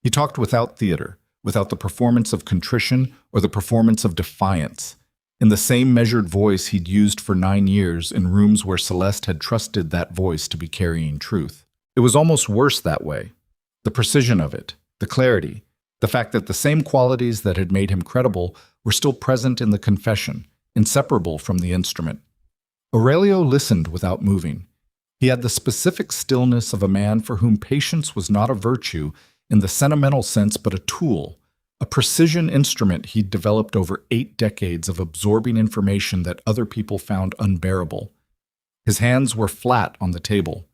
He talked without theater, without the performance of contrition or the performance of defiance. In the same measured voice he'd used for 9 years in rooms where Celeste had trusted that voice to be carrying truth. It was almost worse that way. The precision of it, the clarity, the fact that the same qualities that had made him credible were still present in the confession, inseparable from the instrument. Aurelio listened without moving. He had the specific stillness of a man for whom patience was not a virtue in the sentimental sense but a tool, a precision instrument he'd developed over 8 decades of absorbing information that other people found unbearable. His hands were flat on the table.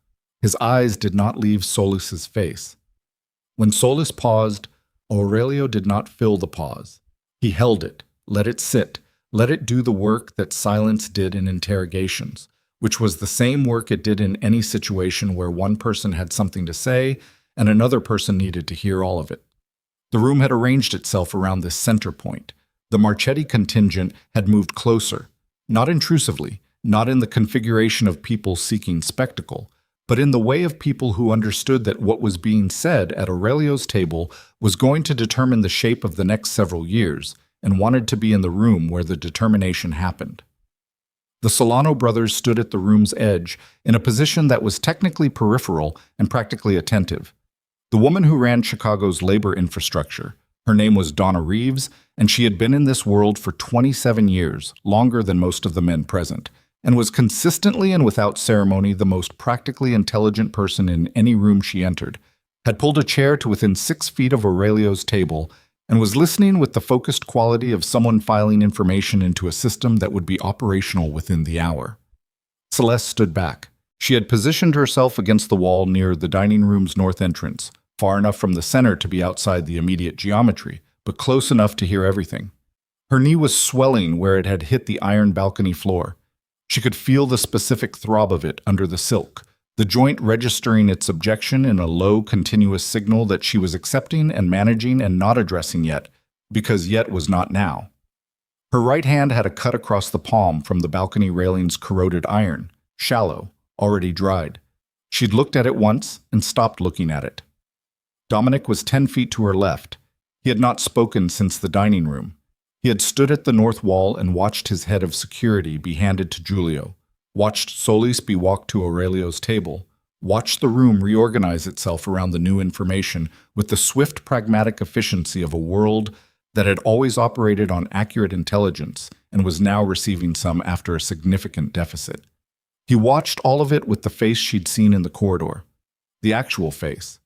His eyes did not leave Solis's face. When Solis paused, Aurelio did not fill the pause. He held it, let it sit, let it do the work that silence did in interrogations, which was the same work it did in any situation where one person had something to say and another person needed to hear all of it. The room had arranged itself around this center point. The Marchetti contingent had moved closer, not intrusively, not in the configuration of people seeking spectacle, but in the way of people who understood that what was being said at Aurelio's table was going to determine the shape of the next several years, and wanted to be in the room where the determination happened. The Solano brothers stood at the room's edge in a position that was technically peripheral and practically attentive. The woman who ran Chicago's labor infrastructure, her name was Donna Reeves, and she had been in this world for 27 years, longer than most of the men present, and was consistently and without ceremony the most practically intelligent person in any room she entered, had pulled a chair to within 6 feet of Aurelio's table, and was listening with the focused quality of someone filing information into a system that would be operational within the hour. Celeste stood back. She had positioned herself against the wall near the dining room's north entrance, far enough from the center to be outside the immediate geometry, but close enough to hear everything. Her knee was swelling where it had hit the iron balcony floor. She could feel the specific throb of it under the silk, the joint registering its objection in a low, continuous signal that she was accepting and managing and not addressing yet, because yet was not now. Her right hand had a cut across the palm from the balcony railing's corroded iron, shallow, already dried. She'd looked at it once and stopped looking at it. Dominic was 10 feet to her left. He had not spoken since the dining room. He had stood at the north wall and watched his head of security be handed to Giulio, watched Solis be walked to Aurelio's table, watched the room reorganize itself around the new information with the swift, pragmatic efficiency of a world that had always operated on accurate intelligence and was now receiving some after a significant deficit. He watched all of it with the face she'd seen in the corridor, the actual face,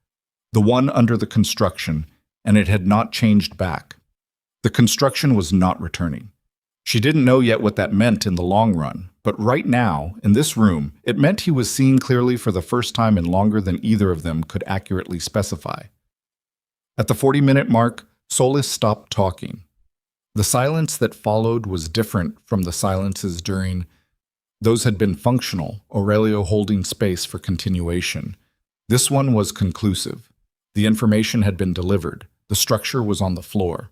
the one under the construction, and it had not changed back. The construction was not returning. She didn't know yet what that meant in the long run, but right now, in this room, it meant he was seeing clearly for the first time in longer than either of them could accurately specify. At the 40-minute mark, Solis stopped talking. The silence that followed was different from the silences during. Those had been functional, Aurelio holding space for continuation. This one was conclusive. The information had been delivered. The structure was on the floor.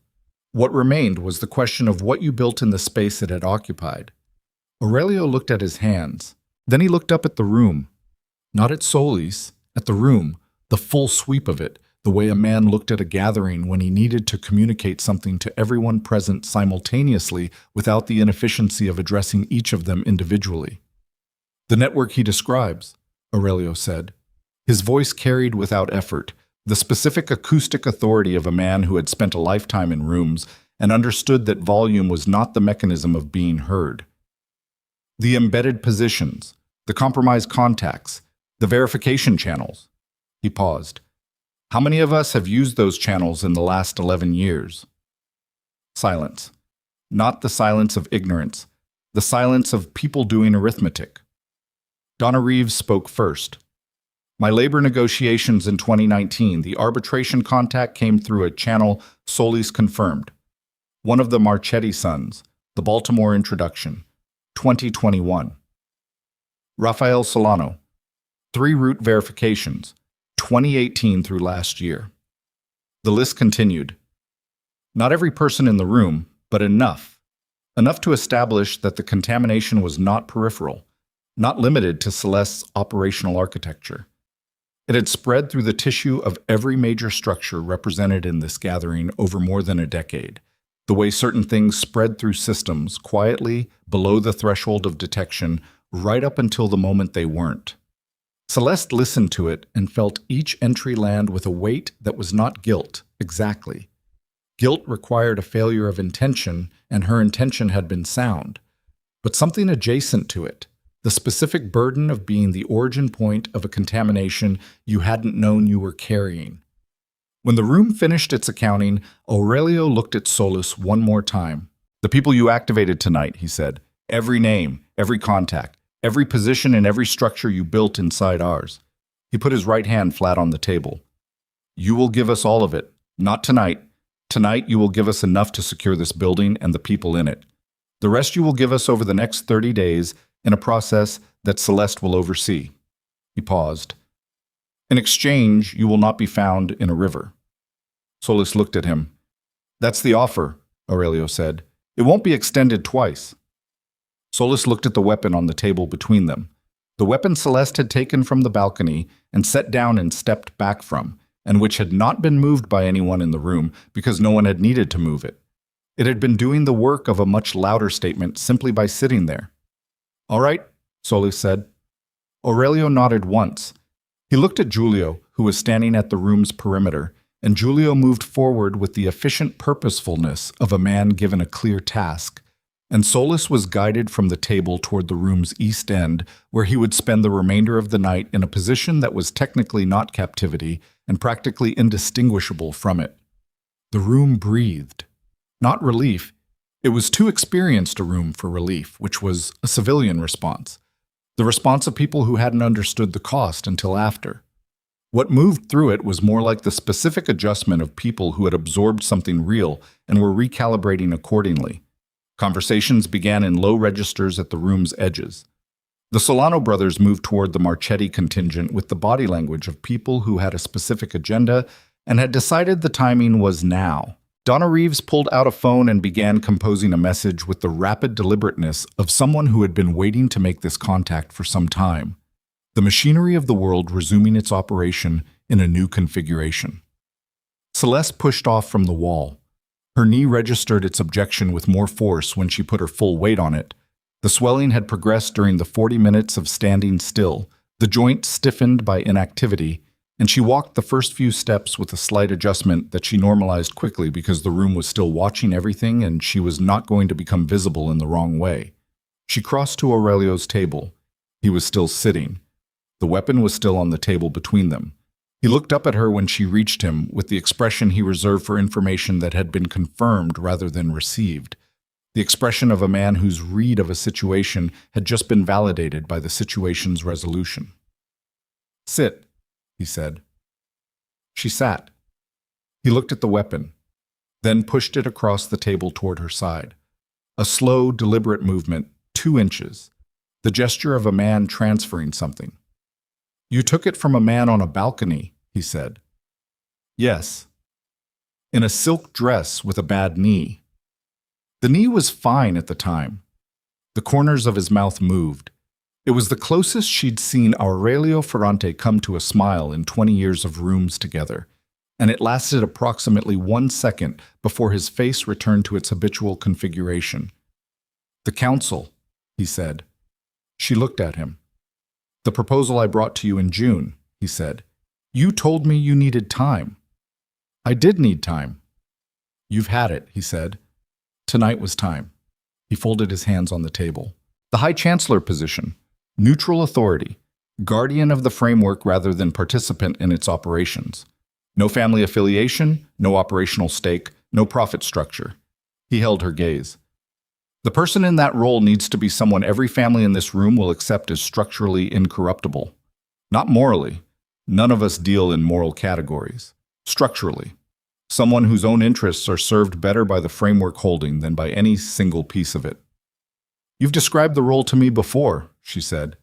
What remained was the question of what you built in the space it had occupied. Aurelio looked at his hands. Then he looked up at the room. Not at Solis, at the room, the full sweep of it, the way a man looked at a gathering when he needed to communicate something to everyone present simultaneously without the inefficiency of addressing each of them individually. The network he describes, Aurelio said. His voice carried without effort the specific acoustic authority of a man who had spent a lifetime in rooms and understood that volume was not the mechanism of being heard. The embedded positions, the compromised contacts, the verification channels. He paused. How many of us have used those channels in the last 11 years? Silence. Not the silence of ignorance, the silence of people doing arithmetic. Donna Reeves spoke first. My labor negotiations in 2019, the arbitration contact came through a channel Solis confirmed. One of the Marchetti sons, the Baltimore introduction, 2021. Rafael Solano, 3 route verifications, 2018 through last year. The list continued. Not every person in the room, but enough. Enough to establish that the contamination was not peripheral, not limited to Celeste's operational architecture. It had spread through the tissue of every major structure represented in this gathering over more than a decade, the way certain things spread through systems quietly below the threshold of detection right up until the moment they weren't. Celeste listened to it and felt each entry land with a weight that was not guilt, exactly. Guilt required a failure of intention, and her intention had been sound. But something adjacent to it, the specific burden of being the origin point of a contamination you hadn't known you were carrying. When the room finished its accounting, Aurelio looked at Solus one more time. "The people you activated tonight," he said. "Every name, every contact, every position and every structure you built inside ours." He put his right hand flat on the table. "You will give us all of it. Not tonight. Tonight you will give us enough to secure this building and the people in it. The rest you will give us over the next 30 days in a process that Celeste will oversee." He paused. "In exchange, you will not be found in a river." Solus looked at him. "That's the offer," Aurelio said. "It won't be extended twice." Solus looked at the weapon on the table between them. The weapon Celeste had taken from the balcony and set down and stepped back from, and which had not been moved by anyone in the room because no one had needed to move it. It had been doing the work of a much louder statement simply by sitting there. "All right," Solus said. Aurelio nodded once. He looked at Giulio, who was standing at the room's perimeter, and Giulio moved forward with the efficient purposefulness of a man given a clear task, and Solus was guided from the table toward the room's east end, where he would spend the remainder of the night in a position that was technically not captivity and practically indistinguishable from it. The room breathed. Not relief. It was too experienced a room for relief, which was a civilian response. The response of people who hadn't understood the cost until after. What moved through it was more like the specific adjustment of people who had absorbed something real and were recalibrating accordingly. Conversations began in low registers at the room's edges. The Solano brothers moved toward the Marchetti contingent with the body language of people who had a specific agenda and had decided the timing was now. Donna Reeves pulled out a phone and began composing a message with the rapid deliberateness of someone who had been waiting to make this contact for some time. The machinery of the world resuming its operation in a new configuration. Celeste pushed off from the wall. Her knee registered its objection with more force when she put her full weight on it. The swelling had progressed during the 40 minutes of standing still, the joint stiffened by inactivity, and she walked the first few steps with a slight adjustment that she normalized quickly because the room was still watching everything and she was not going to become visible in the wrong way. She crossed to Aurelio's table. He was still sitting. The weapon was still on the table between them. He looked up at her when she reached him with the expression he reserved for information that had been confirmed rather than received. The expression of a man whose read of a situation had just been validated by the situation's resolution. "Sit," he said. She sat. He looked at the weapon, then pushed it across the table toward her side. A slow, deliberate movement, 2 inches. The gesture of a man transferring something. "You took it from a man on a balcony," he said. "Yes." "In a silk dress with a bad knee." The knee was fine at the time. The corners of his mouth moved. It was the closest she'd seen Aurelio Ferrante come to a smile in 20 years of rooms together, and it lasted approximately 1 second before his face returned to its habitual configuration. "The council," he said. She looked at him. "The proposal I brought to you in June," he said. "You told me you needed time." "I did need time." "You've had it," he said. Tonight was time. He folded his hands on the table. "The High Chancellor position. Neutral authority. Guardian of the framework rather than participant in its operations. No family affiliation, no operational stake, no profit structure." He held her gaze. "The person in that role needs to be someone every family in this room will accept as structurally incorruptible. Not morally. None of us deal in moral categories. Structurally. Someone whose own interests are served better by the framework holding than by any single piece of it." "You've described the role to me before," she said.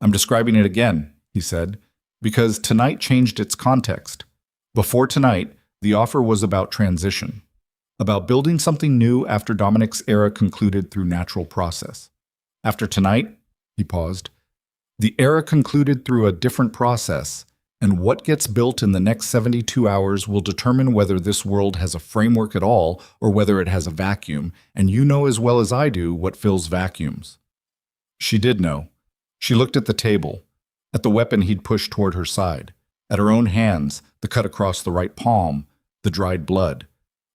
"I'm describing it again," he said, "because tonight changed its context. Before tonight, The offer was about transition, about building something new after Dominic's era concluded through natural process. After tonight, he paused, the era concluded through a different process, and what gets built in the next 72 hours will determine whether this world has a framework at all or whether it has a vacuum, and you know as well as I do what fills vacuums. She did know. She looked at the table, at the weapon he'd pushed toward her side, at her own hands, the cut across the right palm, the dried blood,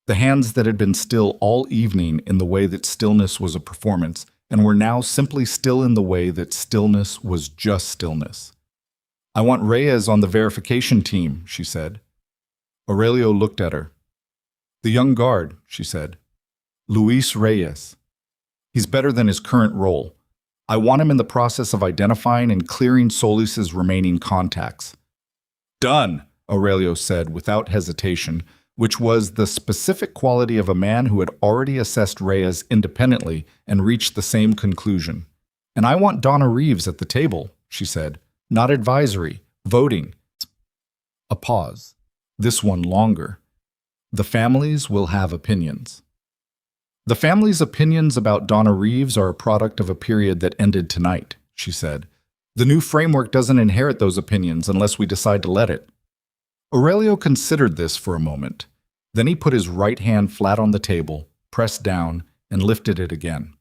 the hands that had been still all evening in the way that stillness was a performance, and were now simply still in the way that stillness was just stillness. I want Reyes on the verification team, she said. Aurelio looked at her. The young guard, she said. Luis Reyes. He's better than his current role. I want him in the process of identifying and clearing Solis's remaining contacts. Done, Aurelio said without hesitation, which was the specific quality of a man who had already assessed Reyes independently and reached the same conclusion. And I want Donna Reeves at the table, she said. Not advisory, voting. A pause. This one longer. The families will have opinions. The family's opinions about Donna Reeves are a product of a period that ended tonight, she said. The new framework doesn't inherit those opinions unless we decide to let it. Aurelio considered this for a moment. Then he put his right hand flat on the table, pressed down, and lifted it again.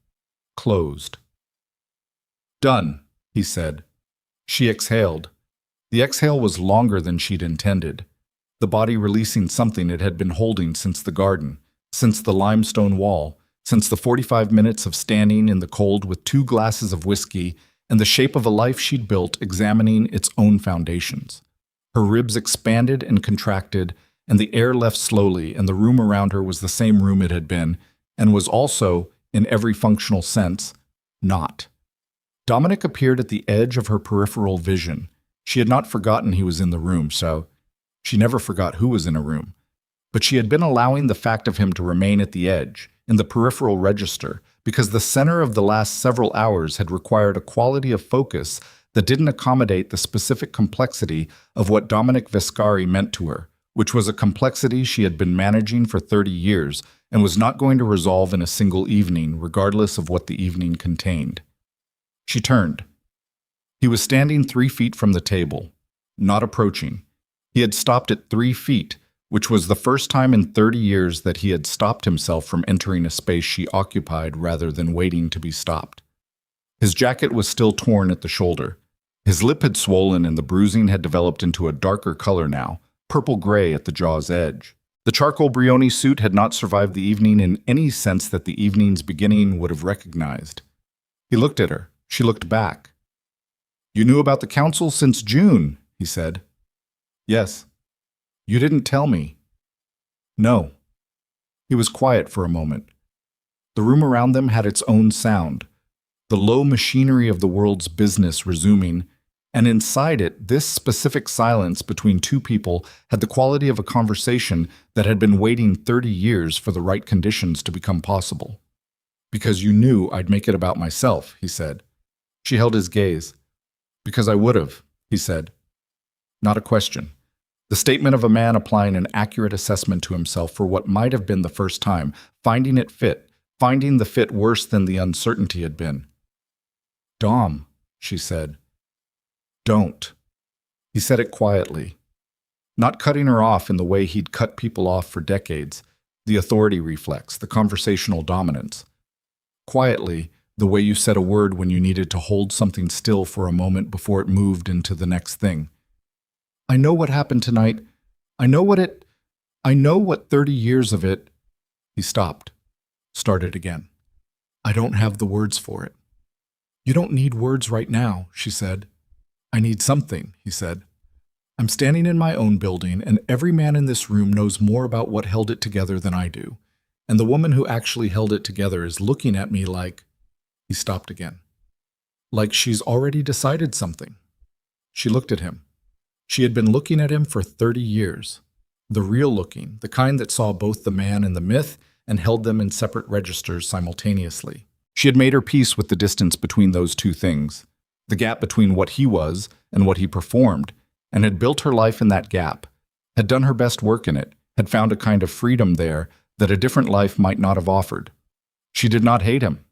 Closed. Done, he said. She exhaled. The exhale was longer than she'd intended, the body releasing something it had been holding since the garden, since the limestone wall, since the 45 minutes of standing in the cold with 2 glasses of whiskey and the shape of a life she'd built examining its own foundations. Her ribs expanded and contracted, and the air left slowly, and the room around her was the same room it had been, and was also, in every functional sense, not. Dominic appeared at the edge of her peripheral vision. She had not forgotten he was in the room, so she never forgot who was in a room. But she had been allowing the fact of him to remain at the edge, in the peripheral register, because the center of the last several hours had required a quality of focus that didn't accommodate the specific complexity of what Dominic Viscari meant to her, which was a complexity she had been managing for 30 years and was not going to resolve in a single evening, regardless of what the evening contained. She turned. He was standing 3 feet from the table, not approaching. He had stopped at 3 feet, which was the first time in 30 years that he had stopped himself from entering a space she occupied rather than waiting to be stopped. His jacket was still torn at the shoulder. His lip had swollen and the bruising had developed into a darker color now, purple-gray at the jaw's edge. The charcoal Brioni suit had not survived the evening in any sense that the evening's beginning would have recognized. He looked at her. She looked back. You knew about the council since June, he said. Yes. You didn't tell me. No. He was quiet for a moment. The room around them had its own sound, the low machinery of the world's business resuming, and inside it, this specific silence between 2 people had the quality of a conversation that had been waiting 30 years for the right conditions to become possible. Because you knew I'd make it about myself, he said. She held his gaze. Because I would have, he said. Not a question. The statement of a man applying an accurate assessment to himself for what might have been the first time, finding it fit, finding the fit worse than the uncertainty had been. Dom, she said. Don't. He said it quietly, not cutting her off in the way he'd cut people off for decades, the authority reflex, the conversational dominance. Quietly, the way you said a word when you needed to hold something still for a moment before it moved into the next thing. I know what happened tonight. I know what 30 years of it. He stopped, started again. I don't have the words for it. You don't need words right now, she said. I need something, he said. I'm standing in my own building, and every man in this room knows more about what held it together than I do. And the woman who actually held it together is looking at me like... He stopped again. Like she's already decided something. She looked at him. She had been looking at him for 30 years. The real looking, the kind that saw both the man and the myth and held them in separate registers simultaneously. She had made her peace with the distance between those 2 things, the gap between what he was and what he performed, and had built her life in that gap, had done her best work in it, had found a kind of freedom there that a different life might not have offered. She did not hate him.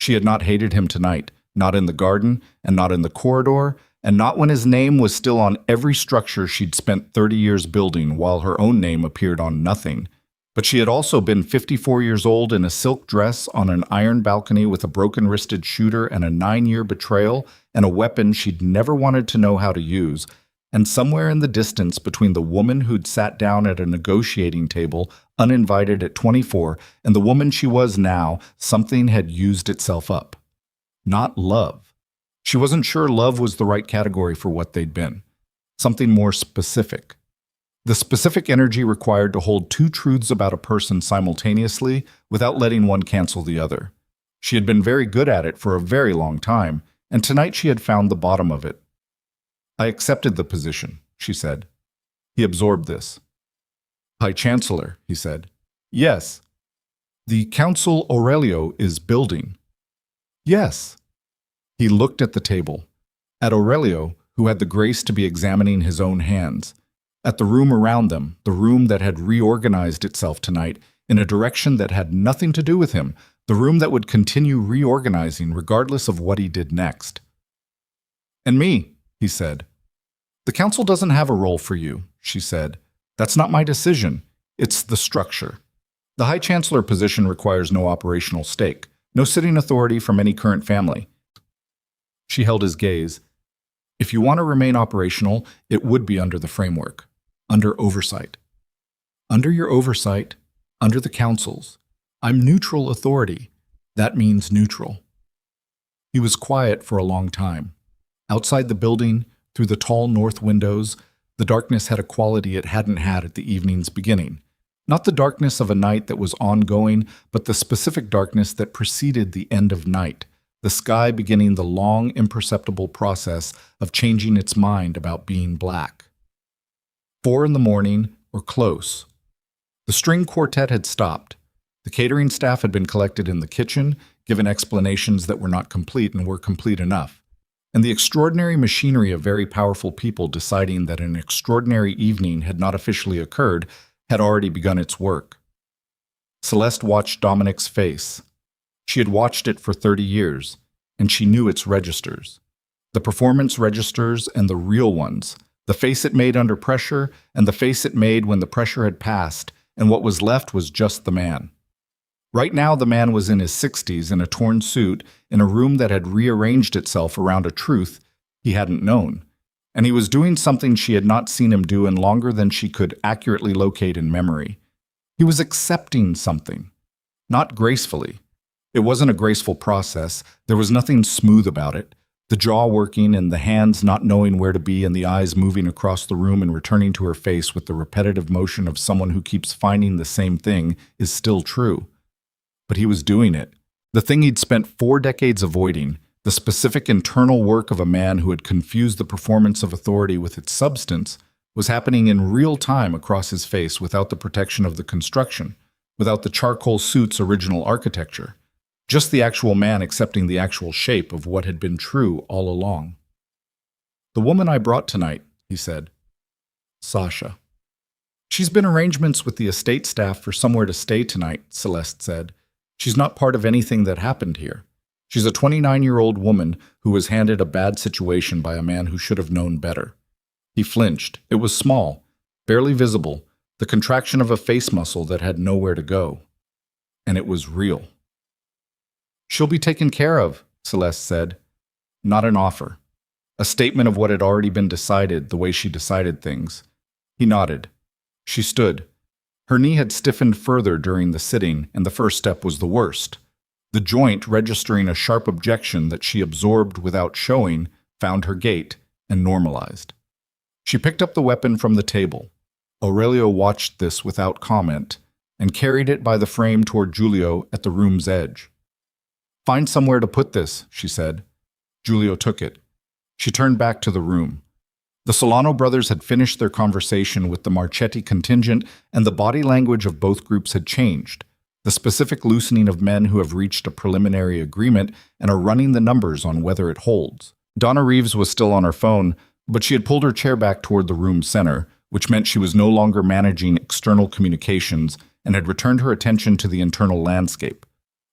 She had not hated him tonight, not in the garden, and not in the corridor, and not when his name was still on every structure she'd spent 30 years building while her own name appeared on nothing. But she had also been 54 years old in a silk dress on an iron balcony with a broken-wristed shooter and a 9-year betrayal and a weapon she'd never wanted to know how to use, and somewhere in the distance between the woman who'd sat down at a negotiating table uninvited at 24 and the woman she was now, something had used itself up. Not love. She wasn't sure love was the right category for what they'd been. Something more specific. The specific energy required to hold two truths about a person simultaneously without letting one cancel the other. She had been very good at it for a very long time, and tonight she had found the bottom of it. "I accepted the position," she said. He absorbed this. "High Chancellor," he said. "Yes." "The Council Aurelio is building." "Yes." He looked at the table, at Aurelio, who had the grace to be examining his own hands, at the room around them, the room that had reorganized itself tonight in a direction that had nothing to do with him, the room that would continue reorganizing regardless of what he did next. "And me," he said. "The council doesn't have a role for you," she said. "That's not my decision. It's the structure. The High Chancellor position requires no operational stake, no sitting authority from any current family." She held his gaze. "If you want to remain operational, it would be under the framework, under oversight. Under your oversight, under the councils. I'm neutral authority. That means neutral." He was quiet for a long time. Outside the building, through the tall north windows, the darkness had a quality it hadn't had at the evening's beginning. Not the darkness of a night that was ongoing, but the specific darkness that preceded the end of night, the sky beginning the long, imperceptible process of changing its mind about being black. 4 a.m, or close. The string quartet had stopped. The catering staff had been collected in the kitchen, given explanations that were not complete and were complete enough. And the extraordinary machinery of very powerful people deciding that an extraordinary evening had not officially occurred had already begun its work. Celeste watched Dominic's face. She had watched it for 30 years, and she knew its registers. The performance registers and the real ones, the face it made under pressure and the face it made when the pressure had passed, and what was left was just the man. Right now the man was in his 60s in a torn suit in a room that had rearranged itself around a truth he hadn't known, and he was doing something she had not seen him do in longer than she could accurately locate in memory. He was accepting something, not gracefully. It wasn't a graceful process. There was nothing smooth about it. The jaw working and the hands not knowing where to be and the eyes moving across the room and returning to her face with the repetitive motion of someone who keeps finding the same thing is still true. But he was doing it. The thing he'd spent 4 decades avoiding, the specific internal work of a man who had confused the performance of authority with its substance, was happening in real time across his face without the protection of the construction, without the charcoal suit's original architecture. Just the actual man accepting the actual shape of what had been true all along. "The woman I brought tonight," he said. "Sasha." "She's been arrangements with the estate staff for somewhere to stay tonight," Celeste said. "She's not part of anything that happened here. She's a 29-year-old woman who was handed a bad situation by a man who should have known better." He flinched. It was small, barely visible, the contraction of a face muscle that had nowhere to go. And it was real. "She'll be taken care of," Celeste said. Not an offer. A statement of what had already been decided, the way she decided things. He nodded. She stood. Her knee had stiffened further during the sitting, and the first step was the worst. The joint, registering a sharp objection that she absorbed without showing, found her gait and normalized. She picked up the weapon from the table. Aurelio watched this without comment and carried it by the frame toward Giulio at the room's edge. "Find somewhere to put this," she said. Giulio took it. She turned back to the room. The Solano brothers had finished their conversation with the Marchetti contingent, and the body language of both groups had changed. The specific loosening of men who have reached a preliminary agreement and are running the numbers on whether it holds. Donna Reeves was still on her phone, but she had pulled her chair back toward the room's center, which meant she was no longer managing external communications and had returned her attention to the internal landscape.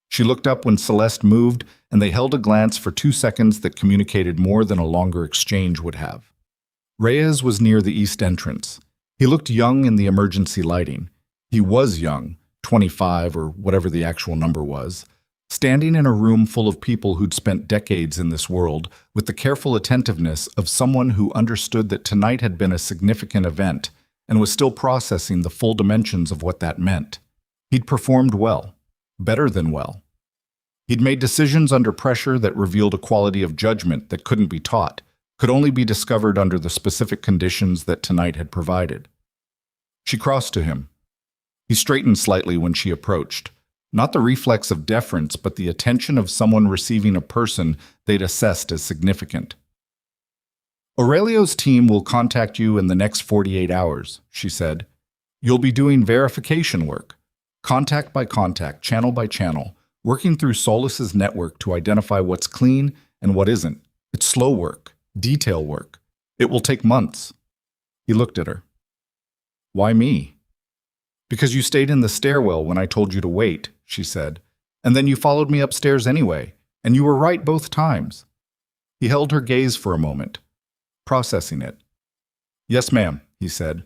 She looked up when Celeste moved, and they held a glance for 2 seconds that communicated more than a longer exchange would have. Reyes was near the east entrance. He looked young in the emergency lighting. He was young, 25 or whatever the actual number was, standing in a room full of people who'd spent decades in this world with the careful attentiveness of someone who understood that tonight had been a significant event and was still processing the full dimensions of what that meant. He'd performed well, better than well. He'd made decisions under pressure that revealed a quality of judgment that couldn't be taught, could only be discovered under the specific conditions that tonight had provided. She crossed to him. He straightened slightly when she approached. Not the reflex of deference, but the attention of someone receiving a person they'd assessed as significant. Aurelio's team will contact you in the next 48 hours, she said. You'll be doing verification work, contact by contact, channel by channel, working through Solus's network to identify what's clean and what isn't. It's slow work, detail work. It will take months. He looked at her. Why me? Because you stayed in the stairwell when I told you to wait, she said, and then you followed me upstairs anyway, and you were right both times. He held her gaze for a moment, processing it. Yes, ma'am, he said.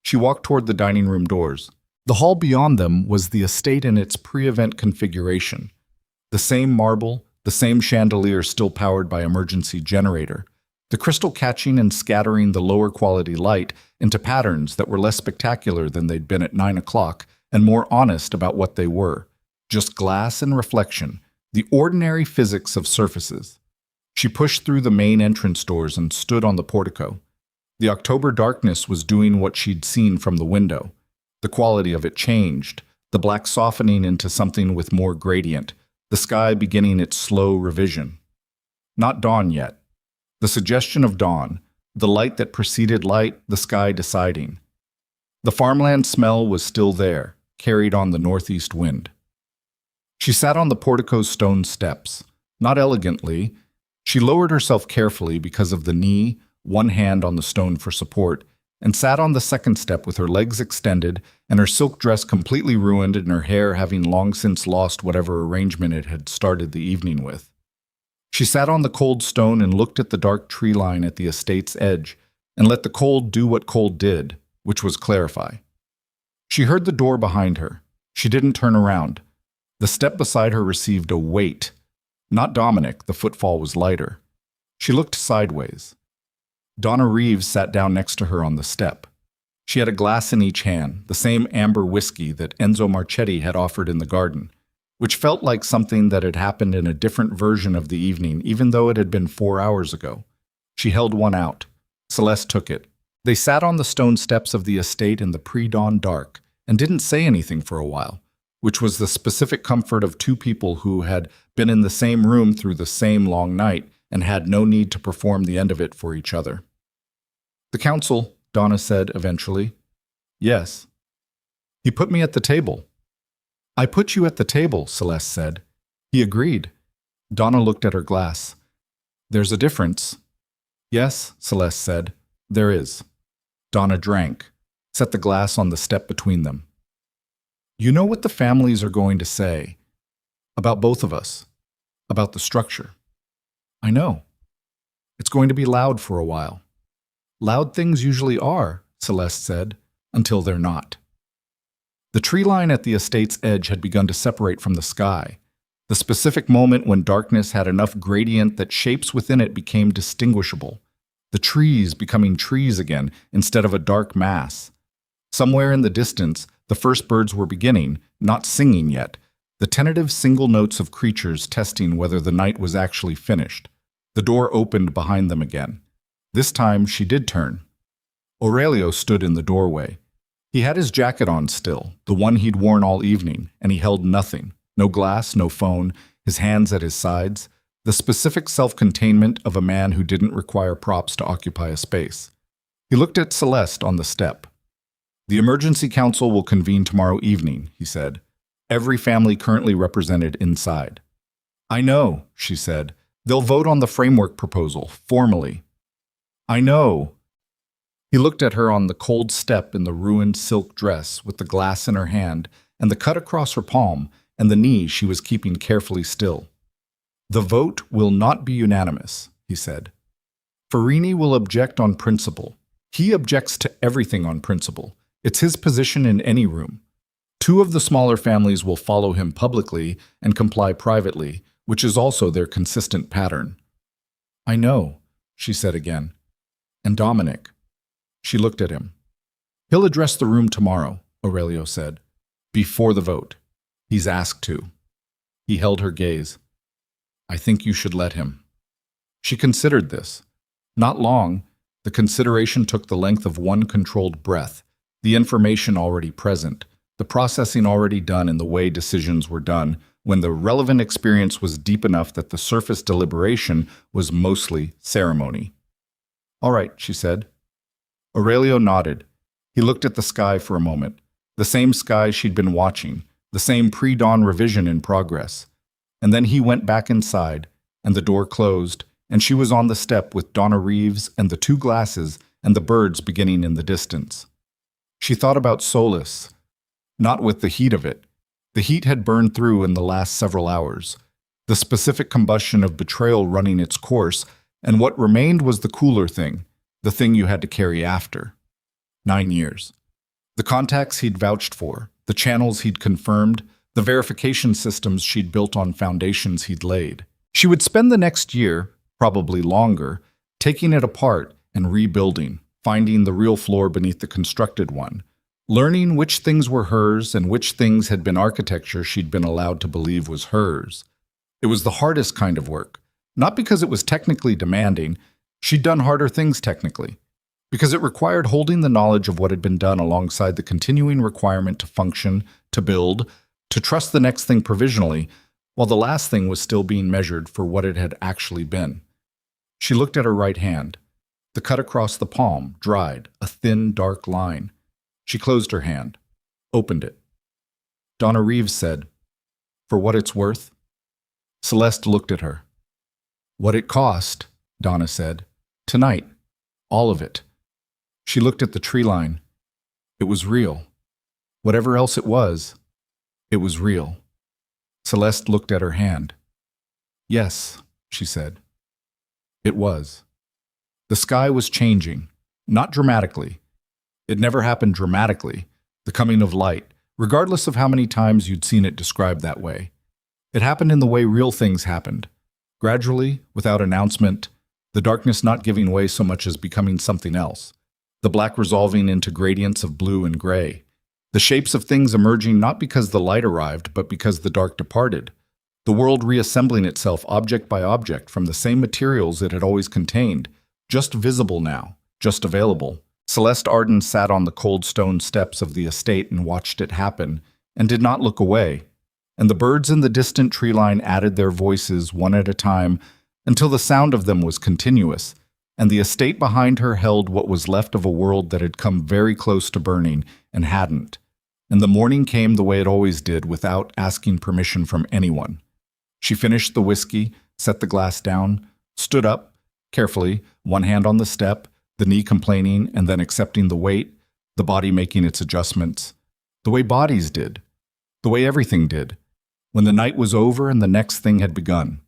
She walked toward the dining room doors. The hall beyond them was the estate in its pre-event configuration. The same marble, the same chandelier still powered by emergency generator, the crystal catching and scattering the lower quality light into patterns that were less spectacular than they'd been at 9 o'clock and more honest about what they were. Just glass and reflection, the ordinary physics of surfaces. She pushed through the main entrance doors and stood on the portico. The October darkness was doing what she'd seen from the window. The quality of it changed, the black softening into something with more gradient, the sky beginning its slow revision. Not dawn yet. The suggestion of dawn, the light that preceded light, the sky deciding. The farmland smell was still there, carried on the northeast wind. She sat on the portico's stone steps. Not elegantly. She lowered herself carefully because of the knee, one hand on the stone for support, and sat on the second step with her legs extended and her silk dress completely ruined and her hair having long since lost whatever arrangement it had started the evening with. She sat on the cold stone and looked at the dark tree line at the estate's edge and let the cold do what cold did, which was clarify. She heard the door behind her. She didn't turn around. The step beside her received a weight. Not Dominic, the footfall was lighter. She looked sideways. Donna Reeves sat down next to her on the step. She had a glass in each hand, the same amber whiskey that Enzo Marchetti had offered in the garden, which felt like something that had happened in a different version of the evening, even though it had been 4 hours ago. She held one out. Celeste took it. They sat on the stone steps of the estate in the pre-dawn dark and didn't say anything for a while, which was the specific comfort of two people who had been in the same room through the same long night and had no need to perform the end of it for each other. The council, Donna said eventually. Yes. He put me at the table. I put you at the table, Celeste said. He agreed. Donna looked at her glass. There's a difference. Yes, Celeste said. There is. Donna drank, set the glass on the step between them. You know what the families are going to say about both of us, about the structure. I know. It's going to be loud for a while. Loud things usually are, Celeste said, until they're not. The tree line at the estate's edge had begun to separate from the sky, the specific moment when darkness had enough gradient that shapes within it became distinguishable, the trees becoming trees again instead of a dark mass. Somewhere in the distance, the first birds were beginning, not singing yet, the tentative single notes of creatures testing whether the night was actually finished. The door opened behind them again. This time she did turn. Aurelio stood in the doorway. He had his jacket on still, the one he'd worn all evening, and he held nothing. No glass, no phone, his hands at his sides, the specific self-containment of a man who didn't require props to occupy a space. He looked at Celeste on the step. The emergency council will convene tomorrow evening, he said. Every family currently represented inside. I know, she said. They'll vote on the framework proposal, formally. I know. He looked at her on the cold step in the ruined silk dress with the glass in her hand and the cut across her palm and the knee she was keeping carefully still. "The vote will not be unanimous," he said. "Farini will object on principle. He objects to everything on principle. It's his position in any room. 2 of the smaller families will follow him publicly and comply privately, which is also their consistent pattern." "I know," she said again. "And Dominic." She looked at him. "He'll address the room tomorrow," Aurelio said. "Before the vote. He's asked to." He held her gaze. "I think you should let him." She considered this. Not long. The consideration took the length of one controlled breath, the information already present, the processing already done in the way decisions were done, when the relevant experience was deep enough that the surface deliberation was mostly ceremony. "All right," she said. Aurelio nodded. He looked at the sky for a moment, the same sky she'd been watching, the same pre-dawn revision in progress. And then he went back inside, and the door closed, and she was on the step with Donna Reeves and the 2 glasses and the birds beginning in the distance. She thought about solace, not with the heat of it. The heat had burned through in the last several hours, the specific combustion of betrayal running its course, and what remained was the cooler thing, the thing you had to carry after. 9 years. The contacts he'd vouched for, the channels he'd confirmed, the verification systems she'd built on foundations he'd laid. She would spend the next year, probably longer, taking it apart and rebuilding, finding the real floor beneath the constructed one, learning which things were hers and which things had been architecture she'd been allowed to believe was hers. It was the hardest kind of work, not because it was technically demanding. She'd done harder things technically, because it required holding the knowledge of what had been done alongside the continuing requirement to function, to build, to trust the next thing provisionally, while the last thing was still being measured for what it had actually been. She looked at her right hand. The cut across the palm, dried, a thin, dark line. She closed her hand, opened it. Donna Reeves said, "For what it's worth?" Celeste looked at her. "What it cost," Donna said. "Tonight. All of it." She looked at the tree line. It was real. Whatever else it was real. Celeste looked at her hand. "Yes," she said. It was. The sky was changing, not dramatically. It never happened dramatically, the coming of light, regardless of how many times you'd seen it described that way. It happened in the way real things happened, gradually, without announcement, the darkness not giving way so much as becoming something else, the black resolving into gradients of blue and gray, the shapes of things emerging not because the light arrived, but because the dark departed, the world reassembling itself object by object from the same materials it had always contained, just visible now, just available. Celeste Arden sat on the cold stone steps of the estate and watched it happen, and did not look away, and the birds in the distant tree line added their voices one at a time until the sound of them was continuous, and the estate behind her held what was left of a world that had come very close to burning and hadn't. And the morning came the way it always did, without asking permission from anyone. She finished the whiskey, set the glass down, stood up, carefully, one hand on the step, the knee complaining and then accepting the weight, the body making its adjustments. The way bodies did. The way everything did. When the night was over and the next thing had begun.